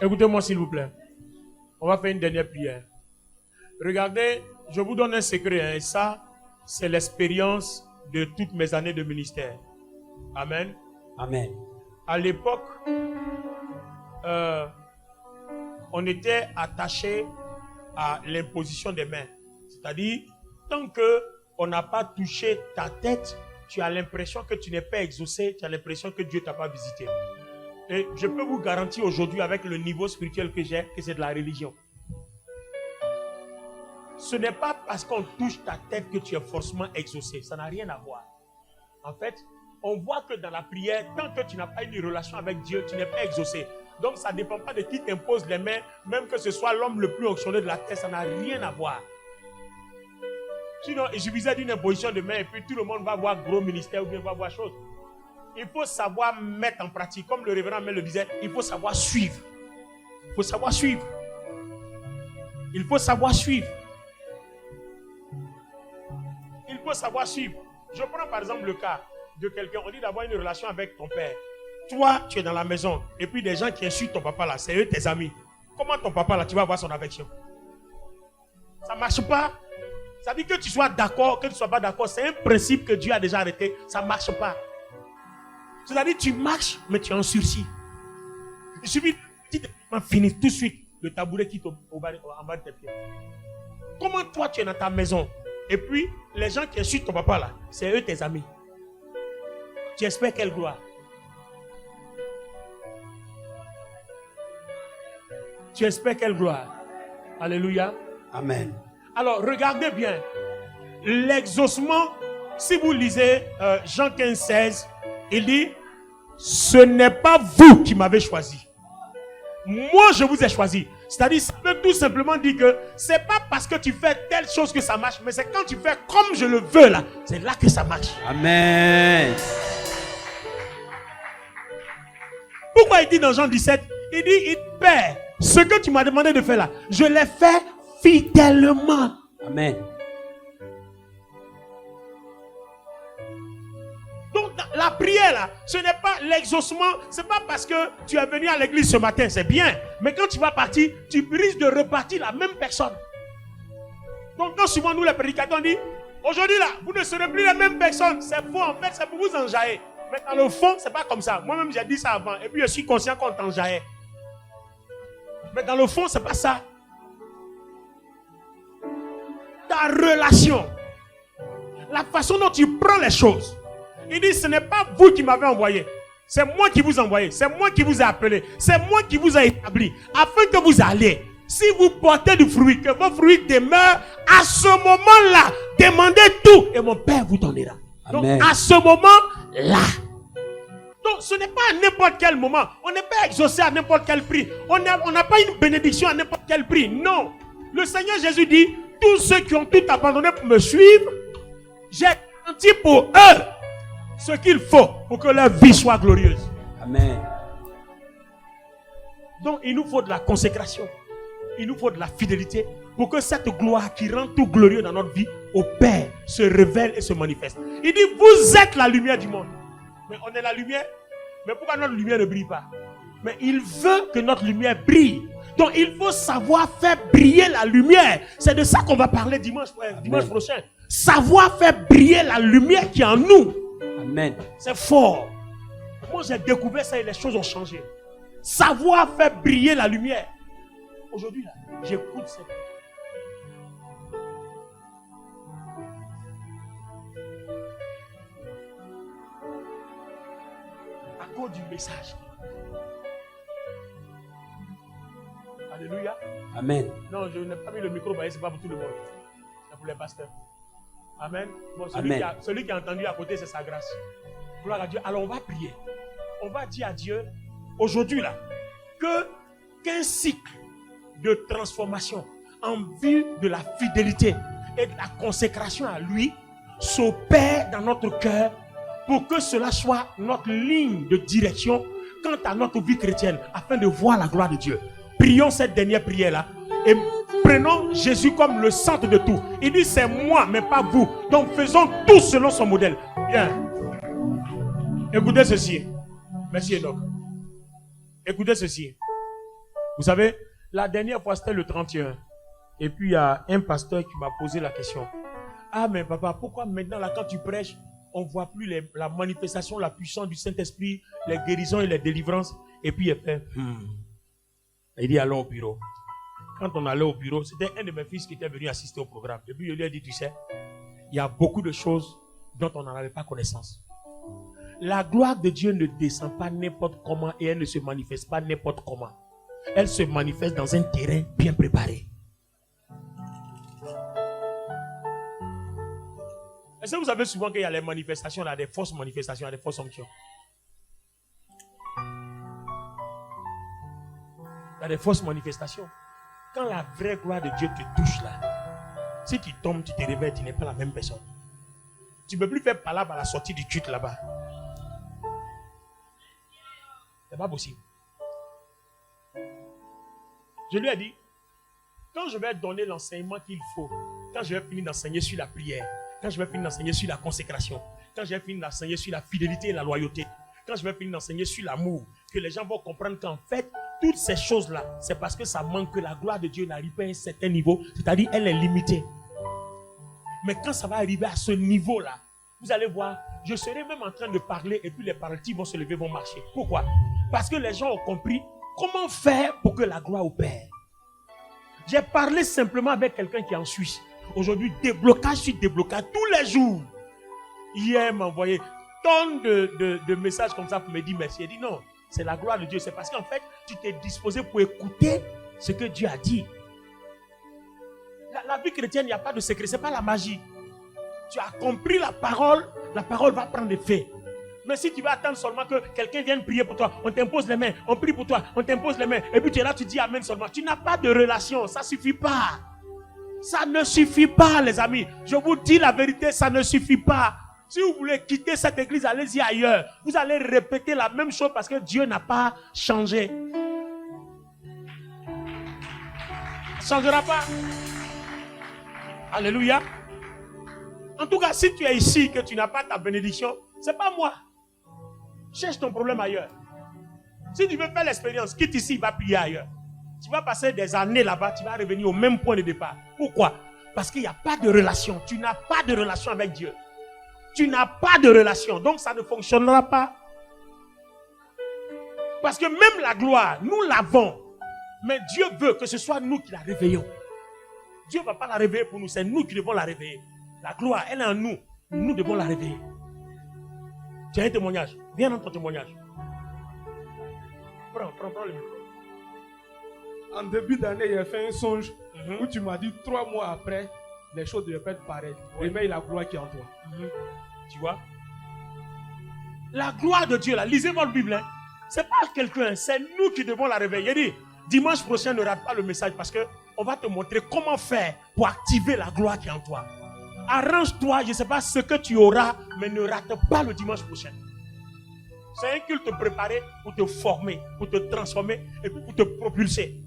Écoutez-moi s'il vous plaît. On va faire une dernière prière. Regardez, je vous donne un secret. Et ça, c'est l'expérience de toutes mes années de ministère. Amen. Amen. À l'époque, on était attaché à l'imposition des mains. C'est-à-dire, tant qu'on n'a pas touché ta tête, tu as l'impression que tu n'es pas exaucé, tu as l'impression que Dieu ne t'a pas visité. Et je peux vous garantir aujourd'hui, avec le niveau spirituel que j'ai, que c'est de la religion. Ce n'est pas parce qu'on touche ta tête que tu es forcément exaucé. Ça n'a rien à voir. En fait, on voit que dans la prière, tant que tu n'as pas une relation avec Dieu, tu n'es pas exaucé. Donc ça ne dépend pas de qui t'impose les mains, même que ce soit l'homme le plus onctionné de la terre, ça n'a rien à voir. Sinon, il suffisait d'une imposition de main et puis tout le monde va voir gros ministère ou bien va voir chose. Il faut savoir mettre en pratique, comme le révérend Mel le disait, il faut savoir suivre. Il faut savoir suivre. Il faut savoir suivre. Il faut savoir suivre. Je prends par exemple le cas de quelqu'un, on dit d'avoir une relation avec ton père. Toi, tu es dans la maison, et puis des gens qui insultent ton papa là, c'est eux tes amis. Comment ton papa là, tu vas avoir son affection? Ça ne marche pas. Ça dit que tu sois d'accord, que tu ne sois pas d'accord, c'est un principe que Dieu a déjà arrêté. Ça ne marche pas. C'est-à-dire tu marches, mais tu es en sursis. Il suffit de finir tout de suite le tabouret qui est en bas de tes pieds. Comment toi tu es dans ta maison, et puis les gens qui insultent ton papa là, c'est eux tes amis. Tu espères quelle gloire? Tu espères quelle gloire? Alléluia. Amen. Alors, regardez bien. L'exaucement, si vous lisez Jean 15, 16, il dit, ce n'est pas vous qui m'avez choisi. Moi, je vous ai choisi. C'est-à-dire, ça veut tout simplement dire que c'est pas parce que tu fais telle chose que ça marche, mais c'est quand tu fais comme je le veux là, c'est là que ça marche. Amen. Pourquoi il dit dans Jean 17, il dit, Père, ce que tu m'as demandé de faire là, je l'ai fait fidèlement. Amen. Donc la prière là, ce n'est pas l'exaucement, c'est pas parce que tu es venu à l'église ce matin, c'est bien. Mais quand tu vas partir, tu risques de repartir la même personne. Donc quand souvent nous les prédicateurs on dit, aujourd'hui là, vous ne serez plus la même personne. C'est faux en fait, c'est pour vous enjailler. Mais dans le fond, c'est pas comme ça. Moi-même j'ai dit ça avant et puis je suis conscient qu'on t'enjaillait. Mais dans le fond, c'est pas ça. Ta relation, la façon dont tu prends les choses. Il dit, ce n'est pas vous qui m'avez envoyé. C'est moi qui vous ai envoyé. C'est moi qui vous ai appelé. C'est moi qui vous ai établi. Afin que vous alliez. Si vous portez du fruit, que vos fruits demeurent, à ce moment-là, demandez tout. Et mon Père vous donnera. Amen. Donc, à ce moment-là. Donc, ce n'est pas à n'importe quel moment. On n'est pas exaucé à n'importe quel prix. On n'a pas une bénédiction à n'importe quel prix. Non. Le Seigneur Jésus dit, tous ceux qui ont tout abandonné pour me suivre, j'ai garanti pour eux ce qu'il faut pour que leur vie soit glorieuse. Amen. Donc, il nous faut de la consécration. Il nous faut de la fidélité pour que cette gloire qui rend tout glorieux dans notre vie au Père se révèle et se manifeste. Il dit, vous êtes la lumière du monde. Mais on est la lumière. Mais pourquoi notre lumière ne brille pas? Mais il veut que notre lumière brille. Donc il faut savoir faire briller la lumière. C'est de ça qu'on va parler dimanche prochain. Savoir faire briller la lumière qui est en nous. Amen. C'est fort. Moi j'ai découvert ça et les choses ont changé. Savoir faire briller la lumière. Aujourd'hui là, j'écoute ça. À cause du message. Alléluia. Amen. Non, je n'ai pas mis le micro, c'est pas pour tout le monde. C'est pour les pasteurs. Amen. Bon, celui qui a entendu à côté, c'est sa grâce. Gloire à Dieu. Alors on va prier. On va dire à Dieu, aujourd'hui là, qu'un cycle de transformation en vue de la fidélité et de la consécration à lui s'opère dans notre cœur pour que cela soit notre ligne de direction quant à notre vie chrétienne afin de voir la gloire de Dieu. Prions cette dernière prière-là et prenons Jésus comme le centre de tout. Il dit c'est moi mais pas vous. Donc faisons tout selon son modèle. Bien. Écoutez ceci. Merci Enoch. Écoutez ceci. Vous savez, la dernière fois c'était le 31. Et puis il y a un pasteur qui m'a posé la question. Ah mais papa, pourquoi maintenant là quand tu prêches, on ne voit plus la manifestation, la puissance du Saint-Esprit, les guérisons et les délivrances. Et puis il fait, il dit allons au bureau. Quand on allait au bureau, c'était un de mes fils qui était venu assister au programme. Et puis je lui ai dit, tu sais, il y a beaucoup de choses dont on n'en avait pas connaissance. La gloire de Dieu ne descend pas n'importe comment et elle ne se manifeste pas n'importe comment. Elle se manifeste dans un terrain bien préparé. Est-ce que vous savez souvent qu'il y a les manifestations, là, des fausses manifestations, des fausses onctions? Il y a des fausses manifestations. Quand la vraie gloire de Dieu te touche là, si tu tombes, tu te réveilles, tu n'es pas la même personne. Tu ne peux plus faire palabre à la sortie du culte là-bas. C'est pas possible. Je lui ai dit, quand je vais donner l'enseignement qu'il faut, quand je vais finir d'enseigner sur la prière, quand je vais finir d'enseigner sur la consécration, quand je vais finir d'enseigner sur la fidélité et la loyauté, quand je vais finir d'enseigner sur l'amour, que les gens vont comprendre qu'en fait, toutes ces choses-là, c'est parce que ça manque, que la gloire de Dieu n'arrive pas à un certain niveau, c'est-à-dire elle est limitée. Mais quand ça va arriver à ce niveau-là, vous allez voir, je serai même en train de parler et puis les paralytiques vont se lever, vont marcher. Pourquoi? Parce que les gens ont compris comment faire pour que la gloire opère. J'ai parlé simplement avec quelqu'un qui est en Suisse. Aujourd'hui, déblocage sur déblocage tous les jours. Hier, il m'a envoyé tonnes de messages comme ça pour me dire merci. Il dit non, c'est la gloire de Dieu. C'est parce qu'en fait, tu t'es disposé pour écouter ce que Dieu a dit. La vie chrétienne, il n'y a pas de secret, ce n'est pas la magie. Tu as compris la parole va prendre effet. Mais si tu vas attendre seulement que quelqu'un vienne prier pour toi, on t'impose les mains, on prie pour toi, on t'impose les mains, et puis tu es là, tu dis amen seulement. Tu n'as pas de relation, ça ne suffit pas. Ça ne suffit pas, les amis. Je vous dis la vérité, ça ne suffit pas. Si vous voulez quitter cette église, allez-y ailleurs. Vous allez répéter la même chose parce que Dieu n'a pas changé. Ça ne changera pas. Alléluia. En tout cas, si tu es ici et que tu n'as pas ta bénédiction, ce n'est pas moi. Cherche ton problème ailleurs. Si tu veux faire l'expérience, quitte ici, va prier ailleurs. Tu vas passer des années là-bas, tu vas revenir au même point de départ. Pourquoi? Parce qu'il n'y a pas de relation. Tu n'as pas de relation avec Dieu. Tu n'as pas de relation. Donc ça ne fonctionnera pas. Parce que même la gloire, nous l'avons. Mais Dieu veut que ce soit nous qui la réveillons. Dieu ne va pas la réveiller pour nous, c'est nous qui devons la réveiller. La gloire, elle est en nous. Nous devons la réveiller. Tu as un témoignage. Viens dans ton témoignage. Prends le micro. En début d'année, il a fait un songe où tu m'as dit 3 mois après, les choses devaient pas être pareilles. Réveille la gloire qui est en toi. Tu vois? La gloire de Dieu, là, lisez votre Bible. Hein. Ce n'est pas quelqu'un, c'est nous qui devons la réveiller. Il dit, dimanche prochain, ne rate pas le message parce qu'on va te montrer comment faire pour activer la gloire qui est en toi. Arrange-toi, je ne sais pas ce que tu auras, mais ne rate pas le dimanche prochain. C'est un culte préparé pour te former, pour te transformer et puis pour te propulser.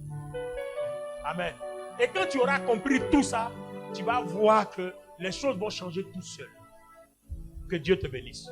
Amen. Et quand tu auras compris tout ça, tu vas voir que les choses vont changer tout seul. Que Dieu te bénisse.